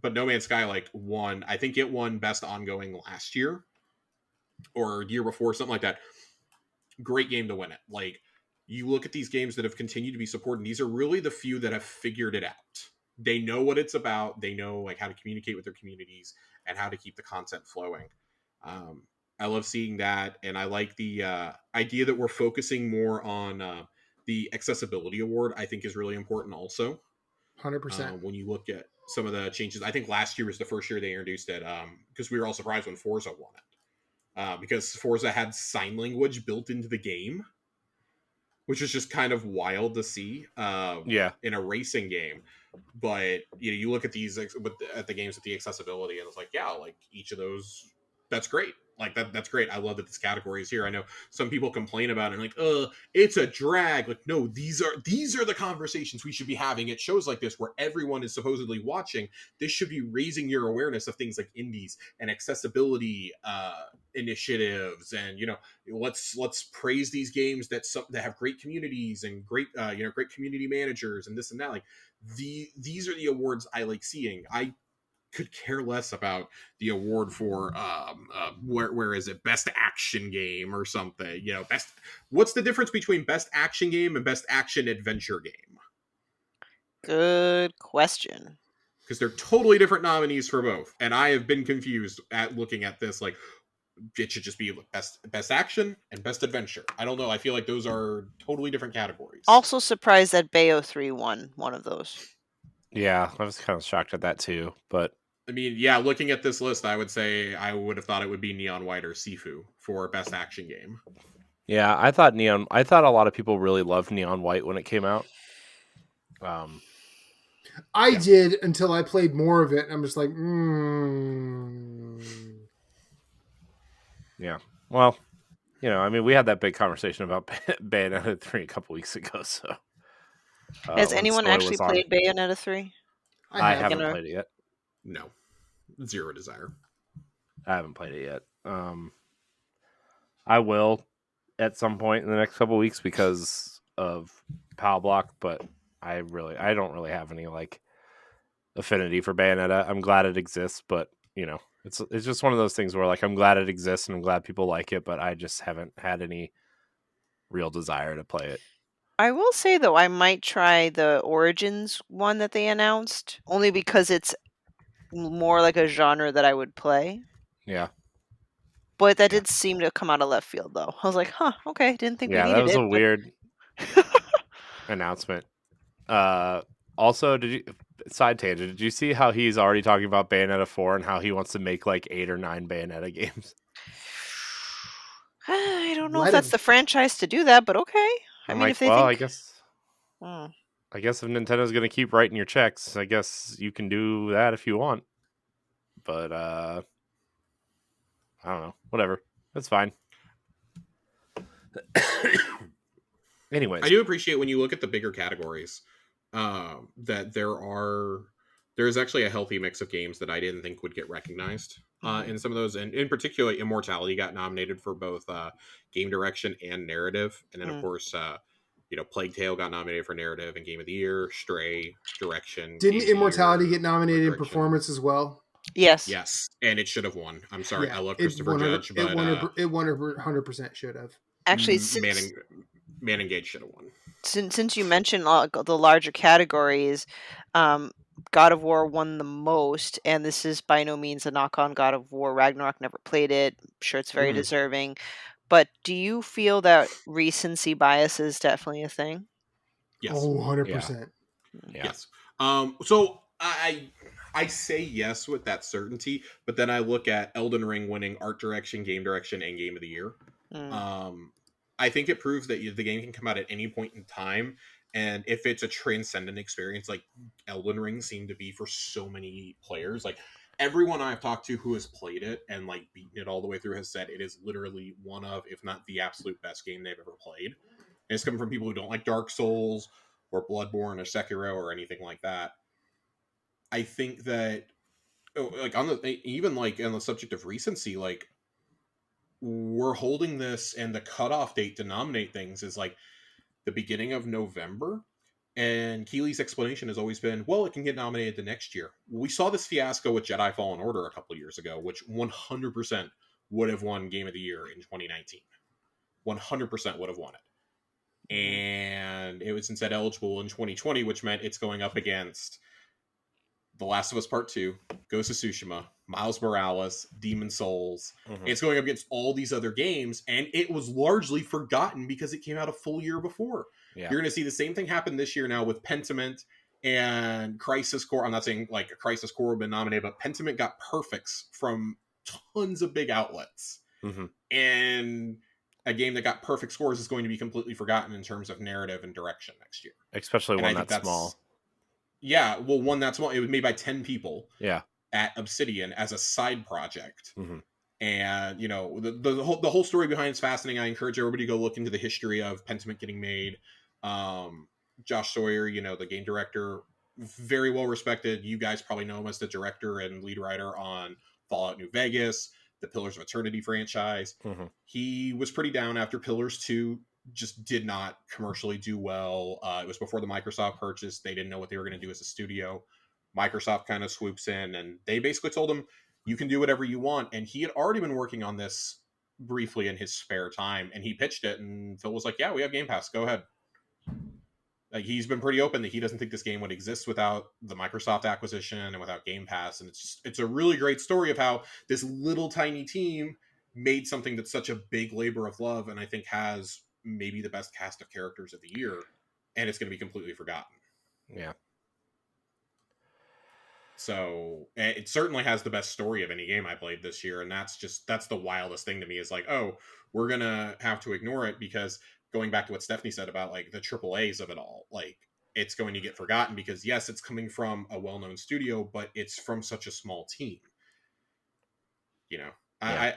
C: But No Man's Sky won. I think it won best ongoing last year or year before, something like that. Great game to win it. Like, you look at these games that have continued to be supported, and these are really the few that have figured it out. They know what it's about. They know how to communicate with their communities and how to keep the content flowing. I love seeing that, and I like the idea that we're focusing more on the accessibility award. I think is really important also.
D: 100%.
C: When you look at some of the changes, I think last year was the first year they introduced it, because we were all surprised when Forza won it, because Forza had sign language built into the game, which is just kind of wild to see in a racing game. But you look at these at the games with the accessibility, and it's like, yeah, like each of those, that's great. Like that's great. I love that this category is here. I know some people complain about it, like, it's a drag. Like, no, these are the conversations we should be having at shows like this, where everyone is supposedly watching. This should be raising your awareness of things like indies and accessibility initiatives, and let's praise these games that have great communities and great great community managers and this and that. Like, these are the awards I like seeing. I could care less about the award for where is it, best action game or something. What's the difference between best action game and best action adventure game?
B: Good question.
C: Because they're totally different nominees for both, and I have been confused at looking at this. Like, it should just be best action and best adventure. I don't know. I feel like those are totally different categories.
B: Also surprised that Bayo 3 won one of those.
A: Yeah, I was kind of shocked at that too. But
C: I mean, yeah, looking at this list, I would say I would have thought it would be Neon White or Sifu for best action game.
A: Yeah, I thought a lot of people really loved Neon White when it came out.
D: I did, until I played more of it, and I'm just like,
A: Yeah. Well, I mean, we had that big conversation about Bayonetta 3 a couple weeks ago, so.
B: Has anyone actually played Bayonetta 3?
A: I haven't played it yet.
C: No. Zero desire.
A: I haven't played it yet. I will at some point in the next couple weeks because of PAL Block, but I don't really have any affinity for Bayonetta. I'm glad it exists, but it's just one of those things where I'm glad it exists and I'm glad people like it, but I just haven't had any real desire to play it.
B: I will say though, I might try the Origins one that they announced, only because it's more like a genre that I would play.
A: Yeah.
B: But that did seem to come out of left field though. I was like, huh, okay, didn't think we needed it.
A: Yeah, that was a weird announcement. Also, side tangent, did you see how he's already talking about Bayonetta 4 and how he wants to make like 8 or 9 Bayonetta games?
B: I don't know if that's the franchise to do that, but okay. I mean, if they think...
A: I guess if Nintendo's going to keep writing your checks, I guess you can do that if you want. But, I don't know. Whatever. That's fine. Anyways.
C: I do appreciate when you look at the bigger categories, that there's actually a healthy mix of games that I didn't think would get recognized in some of those. And in particular, Immortality got nominated for both game direction and narrative. And then, of course, Plague Tale got nominated for narrative and Game of the Year. Stray, direction.
D: Didn't Immortality get nominated in performance as well?
B: Yes.
C: Yes, and it should have won. I'm sorry, I love Christopher Judge,
D: but it 100% should have.
B: Actually,
C: Man Engaged should have won.
B: Since you mentioned the larger categories, God of War won the most, and this is by no means a knock on God of War Ragnarok. Never played it. I'm sure it's very deserving. But do you feel that recency bias is definitely a thing?
C: Yes.
D: Oh, 100%.
A: Yeah.
C: Yes. So I say yes with that certainty, but then I look at Elden Ring winning art direction, game direction, and game of the year. I think it proves that the game can come out at any point in time, and if it's a transcendent experience, like Elden Ring seemed to be for so many players, like everyone I've talked to who has played it and like beaten it all the way through has said it is literally one of, if not the absolute best game they've ever played. And it's coming from people who don't like Dark Souls or Bloodborne or Sekiro or anything like that. I think that, like, on the subject of recency, like, we're holding this, and the cutoff date to nominate things is like the beginning of November. And Keeley's explanation has always been, well, it can get nominated the next year. We saw this fiasco with Jedi Fallen Order a couple of years ago, which 100% would have won Game of the Year in 2019. 100% would have won it. And it was instead eligible in 2020, which meant it's going up against The Last of Us Part 2, Ghost of Tsushima, Miles Morales, Demon Souls. It's going up against all these other games, and it was largely forgotten because it came out a full year before. Yeah. You're going to see the same thing happen this year now with Pentiment and Crisis Core. I'm not saying like Crisis Core have been nominated, but Pentiment got perfects from tons of big outlets. And a game that got perfect scores is going to be completely forgotten in terms of narrative and direction next year.
A: Especially one that's small.
C: Yeah, well, one that's small. It was made by 10 people.
A: Yeah.
C: At Obsidian as a side project. And, you know, the whole story behind it's fascinating. I encourage everybody to go look into the history of Pentiment getting made. Josh Sawyer, you know, the game director, very well respected. You guys probably know him as the director and lead writer on Fallout New Vegas, the Pillars of Eternity franchise. He was pretty down after Pillars 2 just did not commercially do well. It was before the Microsoft purchase. They didn't know what they were going to do as a studio. Microsoft kind of swoops in, and they basically told him, you can do whatever you want. And he had already been working on this briefly in his spare time, and he pitched it, and Phil was like, yeah, we have Game Pass. Go ahead. Like, he's been pretty open that he doesn't think this game would exist without the Microsoft acquisition and without Game Pass. And it's a really great story of how this little tiny team made something that's such a big labor of love, and I think has maybe the best cast of characters of the year, and it's going to be completely forgotten.
A: Yeah.
C: So it certainly has the best story of any game I played this year. And that's the wildest thing to me is like, oh, we're going to have to ignore it because going back to what Stephanie said about like the AAAs of it all, like it's going to get forgotten because yes, it's coming from a well-known studio, but it's from such a small team. You know, yeah.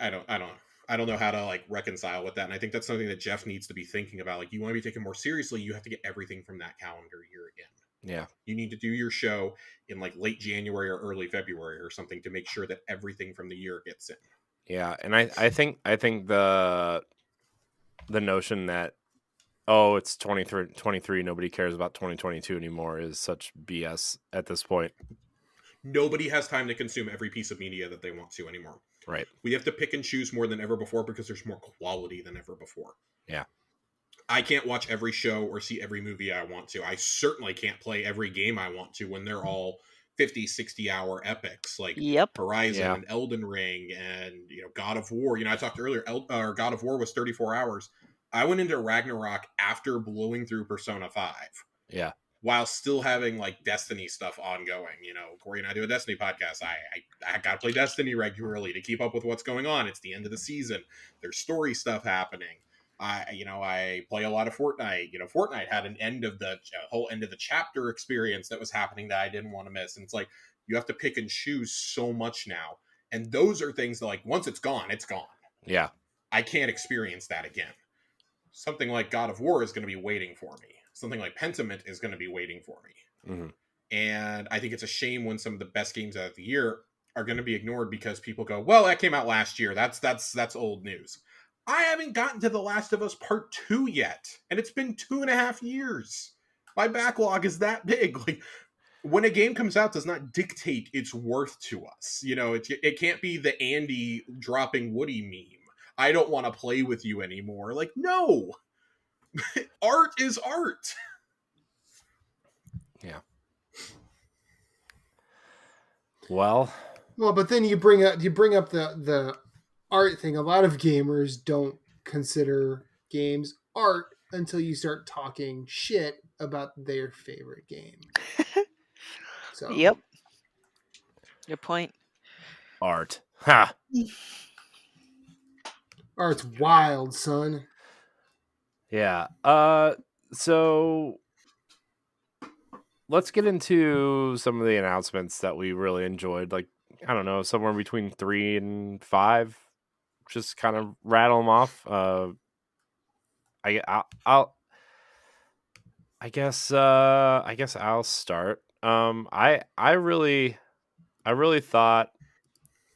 C: I don't know how to like reconcile with that. And I think that's something that Jeff needs to be thinking about. Like, you want to be taken more seriously, you have to get everything from that calendar year again.
A: Yeah. You
C: need to do your show in like late January or early February or something to make sure that everything from the year gets in.
A: Yeah. And I think the notion that, oh, it's 23, nobody cares about 2022 anymore is such BS at this point.
C: Nobody has time to consume every piece of media that they want to anymore.
A: Right.
C: We have to pick and choose more than ever before because there's more quality than ever before.
A: Yeah.
C: I can't watch every show or see every movie I want to. I certainly can't play every game I want to when they're all 50, 60-hour epics like Horizon and Elden Ring and God of War. I talked earlier, God of War was 34 hours. I went into Ragnarok after blowing through Persona 5.
A: Yeah.
C: While still having like Destiny stuff ongoing. Corey and I do a Destiny podcast. I gotta play Destiny regularly to keep up with what's going on. It's the end of the season. There's story stuff happening. I play a lot of Fortnite. Fortnite had an whole end of the chapter experience that was happening that I didn't want to miss. And it's like, you have to pick and choose so much now. And those are things that, like, once it's gone, it's gone.
A: Yeah.
C: I can't experience that again. Something like God of War is going to be waiting for me. Something like Pentiment is going to be waiting for me.
A: Mm-hmm.
C: And I think it's a shame when some of the best games out of the year are going to be ignored because people go, well, that came out last year. That's old news. I haven't gotten to The Last of Us Part 2 yet, and it's been 2.5 years. My backlog is that big. Like, when a game comes out, does not dictate its worth to us. It can't be the Andy dropping Woody meme. I don't want to play with you anymore. Like, no. Art is art.
A: Yeah. Well,
D: but then you bring up the art thing. A lot of gamers don't consider games art until you start talking shit about their favorite game. So.
B: Yep. Good point.
A: Art. Ha.
D: Art's wild, son.
A: Yeah. So let's get into some of the announcements that we really enjoyed. Like, I don't know, somewhere between 3 and 5. Just kind of rattle them off. I guess I'll start. I really thought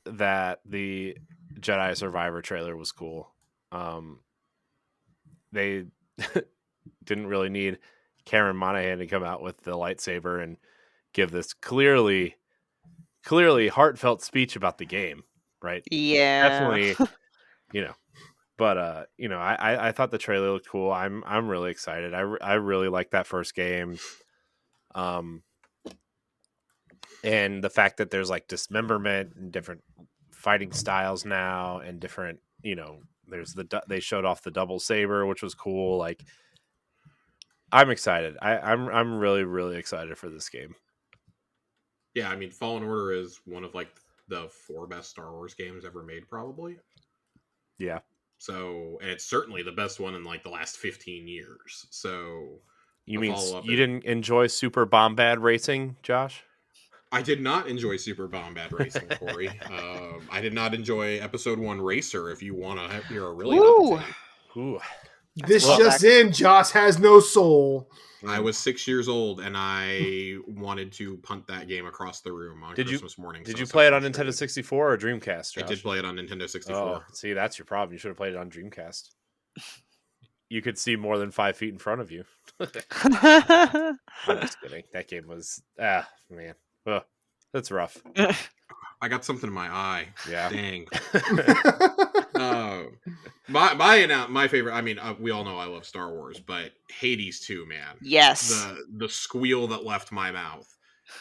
A: that the Jedi Survivor trailer was cool. They didn't really need Cameron Monaghan to come out with the lightsaber and give this clearly heartfelt speech about the game, right?
B: Yeah.
A: Definitely, but I thought the trailer looked cool. I'm really excited. I really like that first game. And the fact that there's like dismemberment and different fighting styles now and different, there's they showed off the double saber, which was cool. Like, I'm excited. I'm really, really excited for this game.
C: Yeah, I mean, Fallen Order is one of like the 4 best Star Wars games ever made, probably.
A: Yeah.
C: So, and it's certainly the best one in like the last 15 years. So,
A: you mean you didn't enjoy Super Bombad Racing, Josh?
C: I did not enjoy Super Bombad Racing, Corey. I did not enjoy Episode 1 Racer. If you want to hear a really
A: Ooh.
D: This just in, Josh has no soul.
C: I was 6 years old and I wanted to punt that game across the room on Christmas morning.
A: Did you play it on Nintendo 64 or Dreamcast, Josh?
C: I did play it on Nintendo 64.
A: Oh, see, that's your problem. You should have played it on Dreamcast. You could see more than 5 feet in front of you. I'm just kidding. That game was man. Ugh, that's rough.
C: I got something in my eye.
A: Yeah.
C: Dang. My favorite. I mean, we all know I love Star Wars, but Hades 2, man.
B: Yes.
C: The squeal that left my mouth.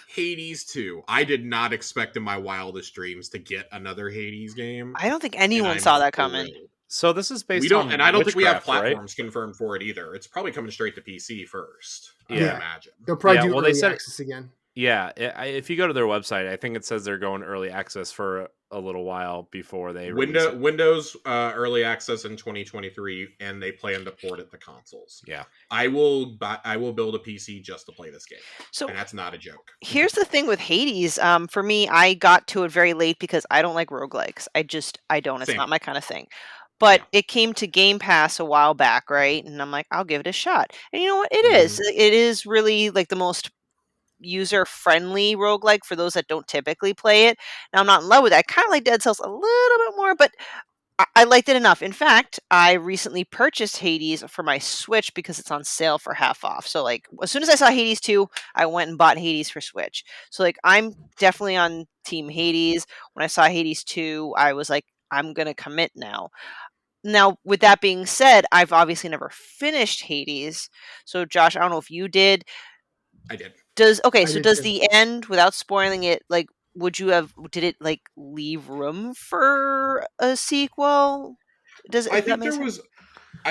C: Hades 2. I did not expect in my wildest dreams to get another Hades game.
B: I don't think anyone saw that coming.
A: So this is based on
C: and I don't think we have
A: Witchcraft,
C: platforms confirmed for it either. It's probably coming straight to PC first. I
A: Yeah.
C: imagine.
D: They'll probably do early access again.
A: Yeah, if you go to their website, I think it says they're going early access for a little while before they
C: Windows early access in 2023, and they plan to port it to consoles.
A: Yeah,
C: I will build a PC just to play this game.
B: So,
C: and that's not a joke.
B: Here's the thing with Hades. For me, I got to it very late because I don't like roguelikes. I don't. It's not my kind of thing. But it came to Game Pass a while back, right? And I'm like, I'll give it a shot. And you know what? It is. It is really like the most user-friendly roguelike for those that don't typically play it. Now, I'm not in love with it. I kind of like Dead Cells a little bit more, but I liked it enough. In fact, I recently purchased Hades for my Switch because it's on sale for half off. So, like, as soon as I saw Hades 2, I went and bought Hades for Switch. So, like, I'm definitely on Team Hades. When I saw Hades 2, I was like, I'm going to commit now. now, with that being said, I've obviously never finished Hades. So, Josh, I don't know if you did.
C: I did.
B: Does
D: I did too.
B: the end, without spoiling it, like, did it like leave room for a sequel?
C: I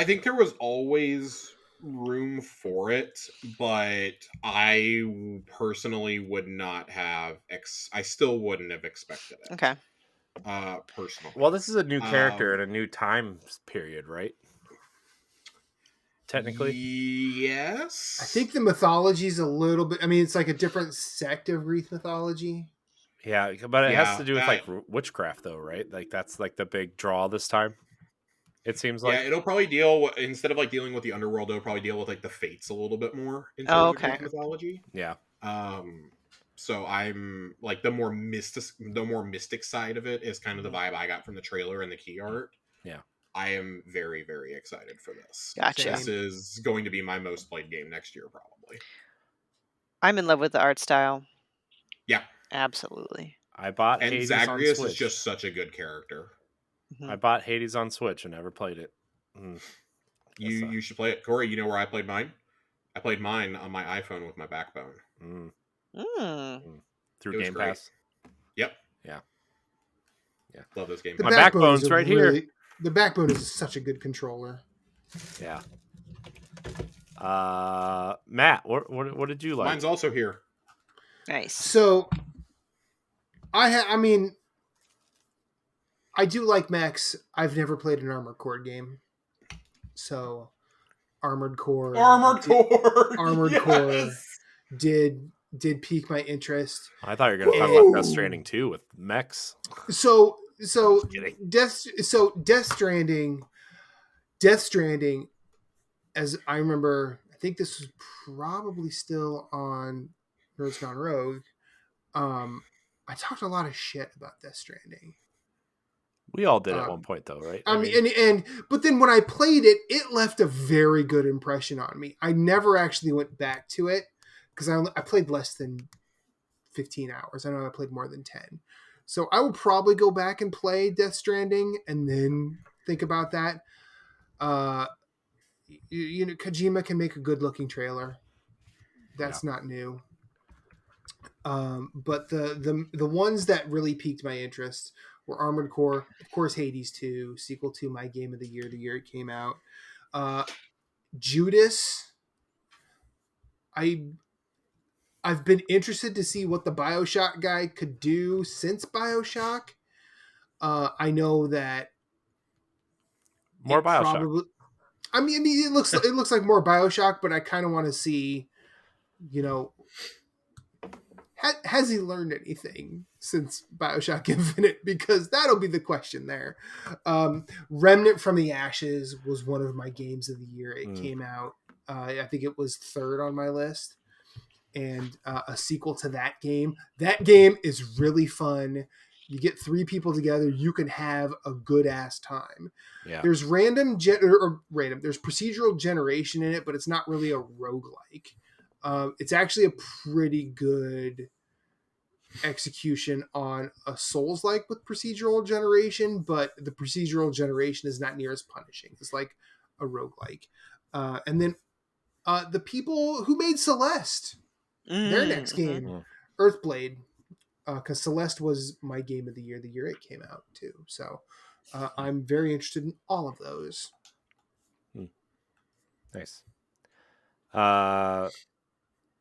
C: think there was always room for it, but I personally would not have. I still wouldn't have expected it.
B: Okay.
C: Personally.
A: Well, this is a new character in a new time period, right? Technically,
C: yes.
D: I think the mythology is a little bit. I mean, it's like a different sect of Greek mythology.
A: Yeah, but it has to do with like witchcraft, though, right? Like that's like the big draw this time. It seems like.
C: Yeah, it'll probably instead of like dealing with the underworld, it'll probably deal with like the fates a little bit more in terms of Greek mythology.
A: Yeah.
C: So I'm like the more mystic side of it is kind of the vibe I got from the trailer and the key art.
A: Yeah.
C: I am very, very excited for this.
B: Gotcha.
C: This is going to be my most played game next year, probably.
B: I'm in love with the art style.
C: Yeah.
B: Absolutely.
A: I bought
C: and
A: Hades
C: Zagreus
A: on Switch.
C: is just such a good character.
B: Mm-hmm.
A: I bought Hades on Switch and never played it.
C: You should play it. Corey, you know where I played mine? I played mine on my iPhone with my Backbone.
A: Through Game Pass?
C: Yep.
A: Yeah.
C: Love those games.
A: My Backbone's right here.
D: The Backbone is such a good controller.
A: Yeah. Matt, what did you like?
C: Mine's also here.
B: Nice.
D: So, I mean, I do like mechs. I've never played an Armored Core game. So, Armored Core did pique my interest.
A: I thought you were going to talk about Death Stranding 2 with mechs.
D: So Death Stranding, as I remember, I think this was probably still on Nerds Gone Rogue. I talked a lot of shit about Death Stranding.
A: We all did at one point, though, right?
D: I mean, but then when I played it, it left a very good impression on me. I never actually went back to it because I played less than 15 hours. I know I played more than 10. So I will probably go back and play Death Stranding and then think about that. Kojima can make a good looking trailer. That's not new. But the ones that really piqued my interest were Armored Core, of course, Hades 2, sequel to my game of the year it came out. Judas. I've been interested to see what the BioShock guy could do since BioShock. I know that
A: more BioShock.
D: I mean, it looks like more BioShock, but I kind of want to see, has he learned anything since BioShock Infinite? Because that'll be the question there. Remnant from the Ashes was one of my games of the year. It came out. I think it was third on my list. And a sequel to that game. That game is really fun. You get 3 people together, you can have a good ass time.
A: Yeah.
D: There's there's procedural generation in it, but it's not really a roguelike. It's actually a pretty good execution on a Souls-like with procedural generation, but the procedural generation is not near as punishing. It's like a roguelike. And then the people who made Celeste, their next game, Earthblade, because Celeste was my game of the year it came out too. So I'm very interested in all of those.
A: Nice.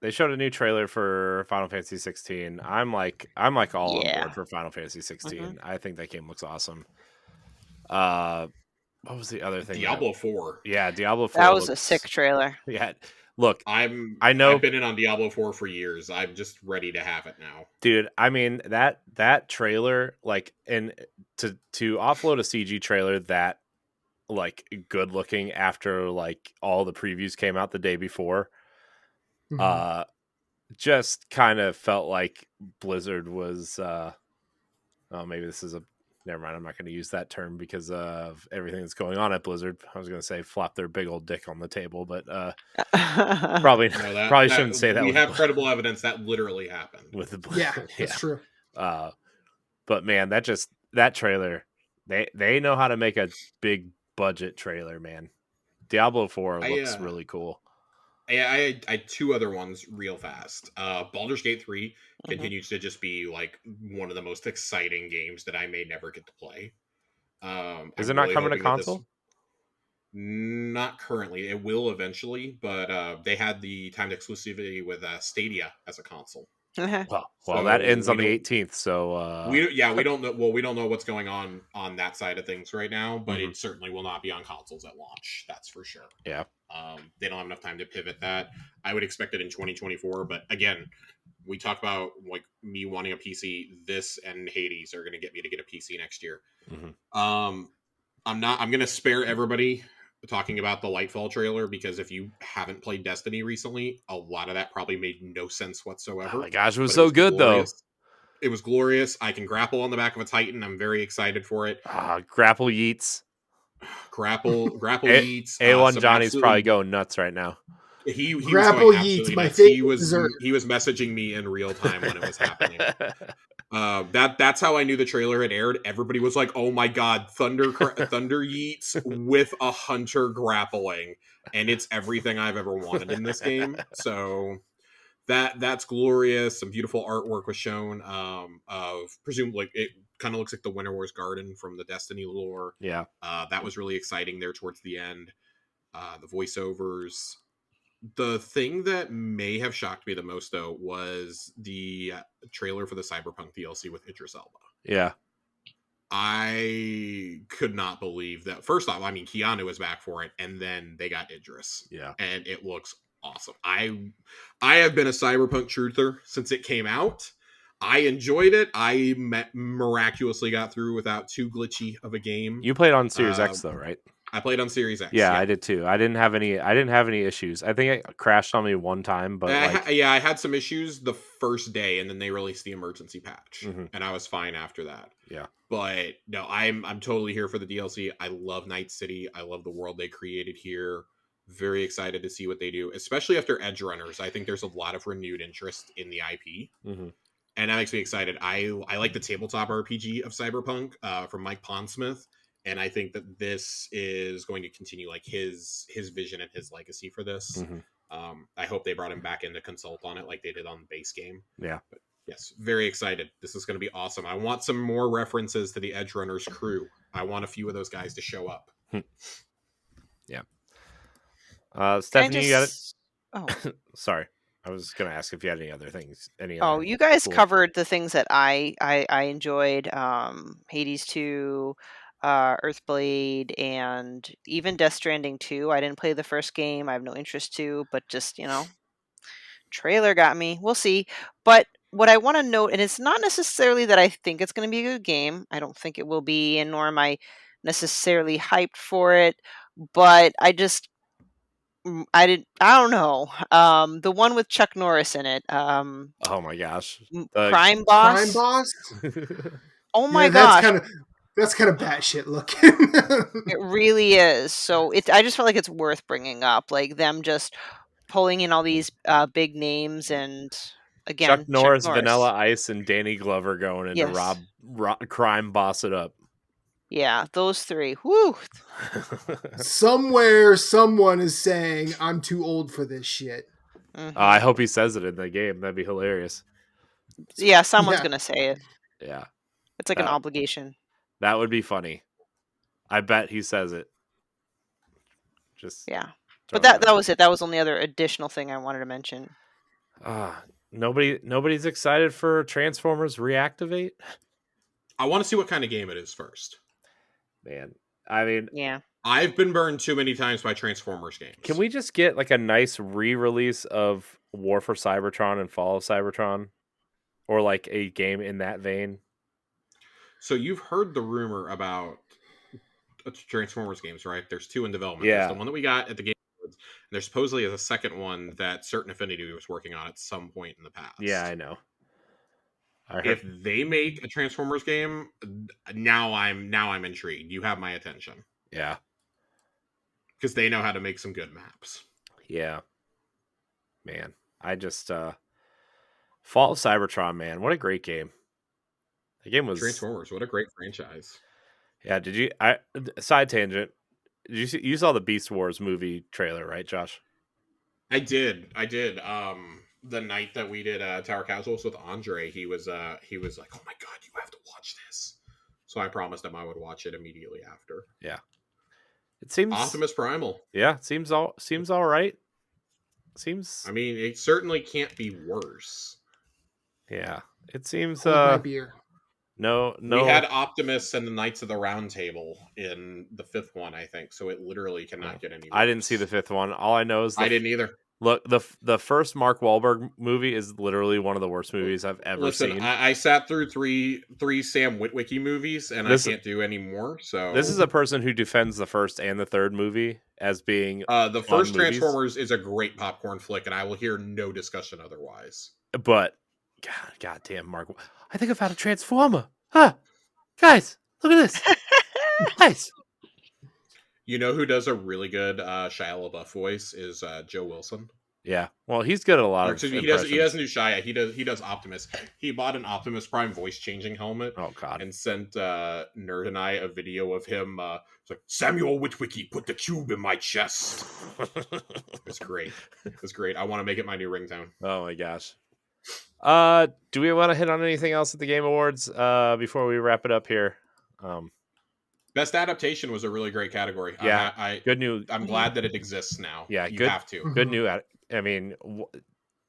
A: They showed a new trailer for Final Fantasy 16. I'm like all on board for Final Fantasy 16. I think that game looks awesome. What was the other thing?
C: Diablo 4.
A: Yeah, Diablo 4.
B: That was a sick trailer.
A: Yeah. Look,
C: I know I've been in on Diablo 4 for years. I'm just ready to have it now.
A: Dude, I mean that trailer, like, and to offload a CG trailer that like good looking after like all the previews came out the day before, just kind of felt like Blizzard was maybe this is never mind, I'm not going to use that term because of everything that's going on at Blizzard. I was going to say flop their big old dick on the table, but probably shouldn't say that.
C: We have credible evidence that literally happened
A: with the
D: yeah, that's true.
A: But man, that trailer, they know how to make a big budget trailer, man. Diablo 4 looks really cool.
C: I had two other ones real fast. Baldur's Gate 3 continues to just be like one of the most exciting games that I may never get to play.
A: Is it not coming to console?
C: Not currently. It will eventually, but they had the timed exclusivity with Stadia as a console.
A: Well, that ends on the 18th, so
C: we don't know. Well, we don't know what's going on that side of things right now, but it certainly will not be on consoles at launch. That's for sure.
A: Yeah.
C: They don't have enough time to pivot that. I would expect it in 2024, but again, we talk about like me wanting a PC. This and Hades are going to get me to get a PC next year. I'm going to spare everybody talking about the Lightfall trailer, because if you haven't played Destiny recently, a lot of that probably made no sense whatsoever.
A: Oh my gosh, it was so good
C: glorious. Though. It was glorious. I can grapple on the back of a Titan. I'm very excited for it.
A: Grapple yeets.
C: Grapple yeets.
A: A1 Johnny's probably going nuts right now.
C: He
D: grapple
C: was
D: yeets. My favorite dessert.
C: He was messaging me in real time when it was happening. That's how I knew the trailer had aired. Everybody was like, "Oh my god, thunder yeets with a hunter grappling," and it's everything I've ever wanted in this game. So that's glorious. Some beautiful artwork was shown of presumably it kind of looks like the Winter Wars Garden from the Destiny lore.
A: Yeah,
C: that was really exciting there towards the end. The voiceovers. The thing that may have shocked me the most, though, was the trailer for the Cyberpunk DLC with Idris Elba.
A: Yeah.
C: I could not believe that. First off, I mean, Keanu was back for it, and then they got Idris.
A: Yeah.
C: And it looks awesome. I have been a Cyberpunk truther since it came out. I enjoyed it. I miraculously got through without too glitchy of a game.
A: You played on Series X, though, right?
C: I played on Series X.
A: Yeah, I did too. I didn't have any issues. I think it crashed on me one time, but
C: I had some issues the first day, and then they released the emergency patch, and I was fine after that.
A: Yeah,
C: but no, I'm totally here for the DLC. I love Night City. I love the world they created here. Very excited to see what they do, especially after Edge Runners. I think there's a lot of renewed interest in the IP, and that makes me excited. I like the tabletop RPG of Cyberpunk from Mike Pondsmith. And I think that this is going to continue like his vision and his legacy for this. I hope they brought him back in to consult on it like they did on the base game.
A: Yeah.
C: But yes, very excited. This is going to be awesome. I want some more references to the Edge Runners crew. I want a few of those guys to show up.
A: Yeah. Stephanie, you got it? Oh. Sorry. I was going to ask if you had any other things.
B: You guys covered the things that I enjoyed. Hades 2, Earthblade, and even Death Stranding 2. I didn't play the first game. I have no interest to, but just, trailer got me. We'll see. But what I want to note, and it's not necessarily that I think it's going to be a good game. I don't think it will be, and nor am I necessarily hyped for it. But I don't know. The one with Chuck Norris in it.
A: Oh my gosh.
B: Crime Boss.
D: Crime Boss?
B: Oh my gosh.
D: That's kind of batshit looking.
B: It really is. So I just felt like it's worth bringing up, like them just pulling in all these big names, and again,
A: Chuck Norris, Vanilla Ice, and Danny Glover going into Rob Crime Boss it up.
B: Yeah, those three. Woo!
D: Somewhere, someone is saying, "I'm too old for this shit."
A: I hope he says it in the game. That'd be hilarious.
B: Yeah, someone's gonna say it.
A: Yeah,
B: it's like an obligation.
A: That would be funny. I bet he says it.
B: But that was it. That was the only other additional thing I wanted to mention.
A: Nobody's excited for Transformers Reactivate.
C: I want to see what kind of game it is first.
A: Man, I mean,
C: I've been burned too many times by Transformers games.
A: Can we just get like a nice re-release of War for Cybertron and Fall of Cybertron, or like a game in that vein?
C: So you've heard the rumor about Transformers games, right? There's 2 in development.
A: Yeah.
C: There's the one that we got at the Game Awards, and there supposedly is a second one that Certain Affinity was working on at some point in the past.
A: Yeah, I know.
C: If they make a Transformers game, now I'm intrigued. You have my attention.
A: Yeah.
C: Because they know how to make some good maps.
A: Yeah. Man, I just Fall of Cybertron, man. What a great game. The game was
C: Transformers, what a great franchise.
A: Yeah, side tangent. You saw the Beast Wars movie trailer, right, Josh?
C: I did. The night that we did Tower Casuals with Andre, he was like, "Oh my god, you have to watch this." So I promised him I would watch it immediately after.
A: Yeah. It seems
C: Optimus Primal.
A: Yeah, seems all right. Seems.
C: I mean, it certainly can't be worse.
A: Yeah, it seems.
D: Hold my beer.
A: No.
C: We had Optimus and the Knights of the Round Table in the 5th one, I think. So it literally cannot get any worse.
A: I didn't see the 5th one. All I know is
C: I didn't either.
A: Look, the first Mark Wahlberg movie is literally one of the worst movies I've ever seen.
C: I sat through three Sam Witwicky movies, and I can't do any more. So
A: this is a person who defends the first and the third movie as being
C: the first Transformers is a great popcorn flick, and I will hear no discussion otherwise.
A: But God damn, Mark! I think I found a Transformer. Huh, guys, look at this. Nice.
C: You know who does a really good Shia LaBeouf voice is Joe Wilson.
A: Yeah, well, he's good at a lot of.
C: He doesn't do Shia. He does Optimus. He bought an Optimus Prime voice changing helmet.
A: Oh God!
C: And sent Nerd and I a video of him. It's like, Samuel Witwicky put the cube in my chest. It's great. It's great. I want to make it my new ringtone.
A: Oh my gosh. Do we want to hit on anything else at the Game Awards before we wrap it up here?
C: Best adaptation was a really great category.
A: Yeah, good news.
C: I'm glad that it exists now.
A: Yeah,
C: you have to.
A: Good news. I mean,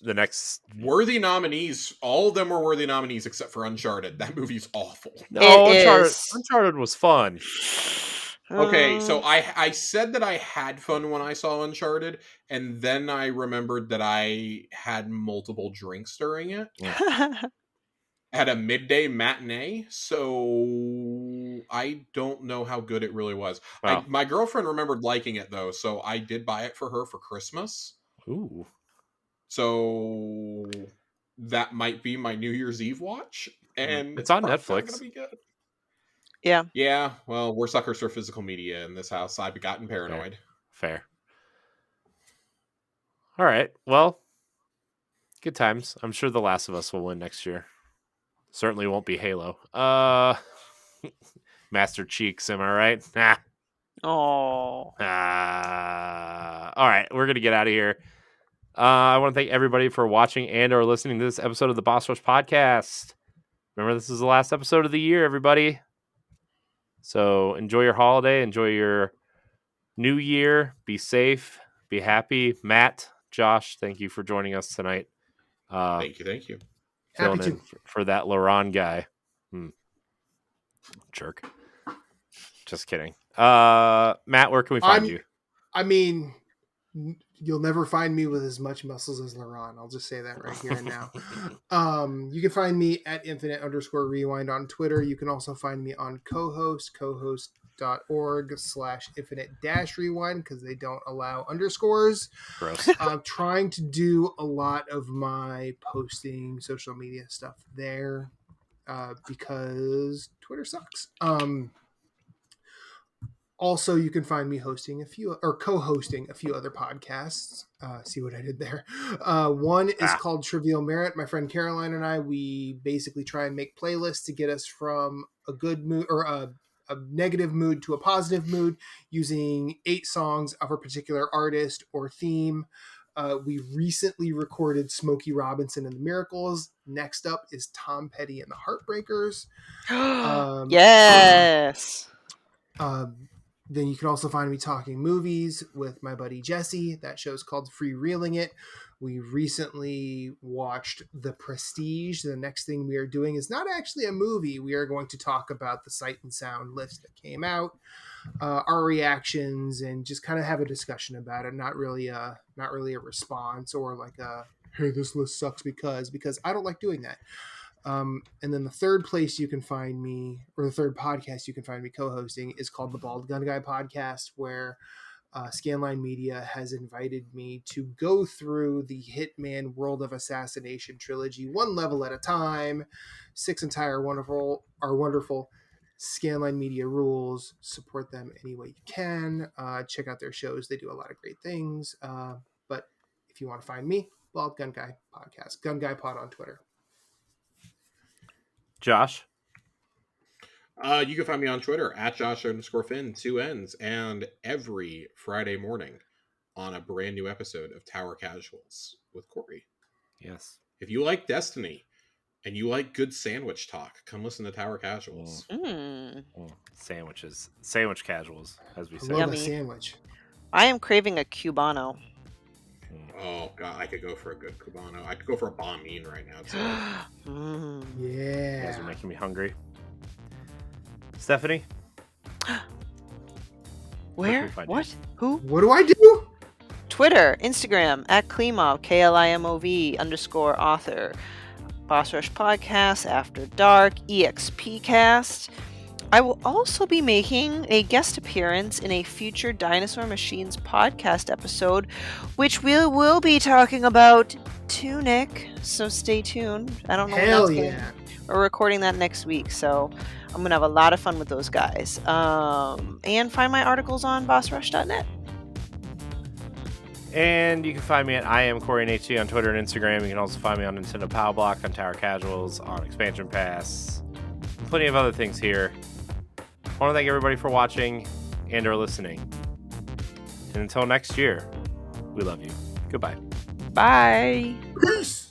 A: the next
C: worthy nominees, all of them were worthy nominees except for Uncharted. That movie's awful.
A: No, Uncharted was fun.
C: Okay, so I said that I had fun when I saw Uncharted, and then I remembered that I had multiple drinks during it. At a midday matinee, so I don't know how good it really was.
A: Wow.
C: My girlfriend remembered liking it, though, so I did buy it for her for Christmas.
A: Ooh.
C: So that might be my New Year's Eve watch, and
A: it's on Netflix.
C: Not gonna be good.
B: Yeah.
C: Yeah, well, we're suckers for physical media in this house. I've gotten paranoid.
A: Fair. All right, well, good times. I'm sure The Last of Us will win next year. Certainly won't be Halo. Master Cheeks, am I right? Nah.
B: Oh.
A: All right, we're going to get out of here. I want to thank everybody for watching and or listening to this episode of the Boss Rush Podcast. Remember, this is the last episode of the year, everybody. So enjoy your holiday. Enjoy your new year. Be safe. Be happy. Matt, Josh, thank you for joining us tonight.
C: Thank you.
A: Filling in for that Laron guy. Jerk. Just kidding. Matt, where can we find you?
D: I mean, you'll never find me with as much muscles as Laron. I'll just say that right here and now. You can find me at infinite_rewind on Twitter. You can also find me on cohost.org/infinite-rewind because they don't allow underscores.
A: Gross.
D: I'm trying to do a lot of my posting social media stuff there because Twitter sucks. Also, you can find me co-hosting a few other podcasts. See what I did there? One is called Trivial Merit. My friend Caroline and I, we basically try and make playlists to get us from a good mood or a negative mood to a positive mood using 8 songs of a particular artist or theme. We recently recorded Smokey Robinson and the Miracles. Next up is Tom Petty and the Heartbreakers.
B: Yes.
D: Then you can also find me talking movies with my buddy Jesse. That show's called Freereeling It. We recently watched The Prestige. The next thing we are doing is not actually a movie. We are going to talk about the Sight and Sound list that came out, our reactions, and just kind of have a discussion about it. Not really a response or like a, hey, this list sucks because I don't like doing that. And then the third place you can find me, or the third podcast you can find me co-hosting, is called the Bald Gun Guy Podcast, where Scanline Media has invited me to go through the Hitman World of Assassination trilogy one level at a time. 6 entire wonderful Scanline Media rules. Support them any way you can. Check out their shows. They do a lot of great things. But if you want to find me, Bald Gun Guy Podcast, Gun Guy Pod on Twitter.
A: Josh?
C: You can find me on Twitter at Josh_Finn, 2 N's, and every Friday morning on a brand new episode of Tower Casuals with Corey.
A: Yes.
C: If you like Destiny and you like good sandwich talk, come listen to Tower Casuals.
A: Sandwiches. Sandwich casuals, as we say.
D: I love a sandwich.
B: I am craving a Cubano.
C: Oh, God, I could go for a good Cubano. I could go for a banh mi right now, too.
D: Yeah.
A: You guys are making me hungry. Stephanie?
B: Where? What? Who?
D: What do I do?
B: Twitter, Instagram, at Klimov, KLIMOV_author. Boss Rush Podcast, After Dark, EXPcast. I will also be making a guest appearance in a future Dinosaur Machines podcast episode, which we will be talking about Tunic, so stay tuned. I don't know when that's going to... We're recording that next week, so I'm going to have a lot of fun with those guys. And find my articles on bossrush.net.
A: And you can find me at IamCoreyNHG on Twitter and Instagram. You can also find me on Nintendo Power Block, on Tower Casuals, on Expansion Pass, and plenty of other things here. I want to thank everybody for watching and or listening. And until next year, we love you. Goodbye.
B: Bye.
D: Peace.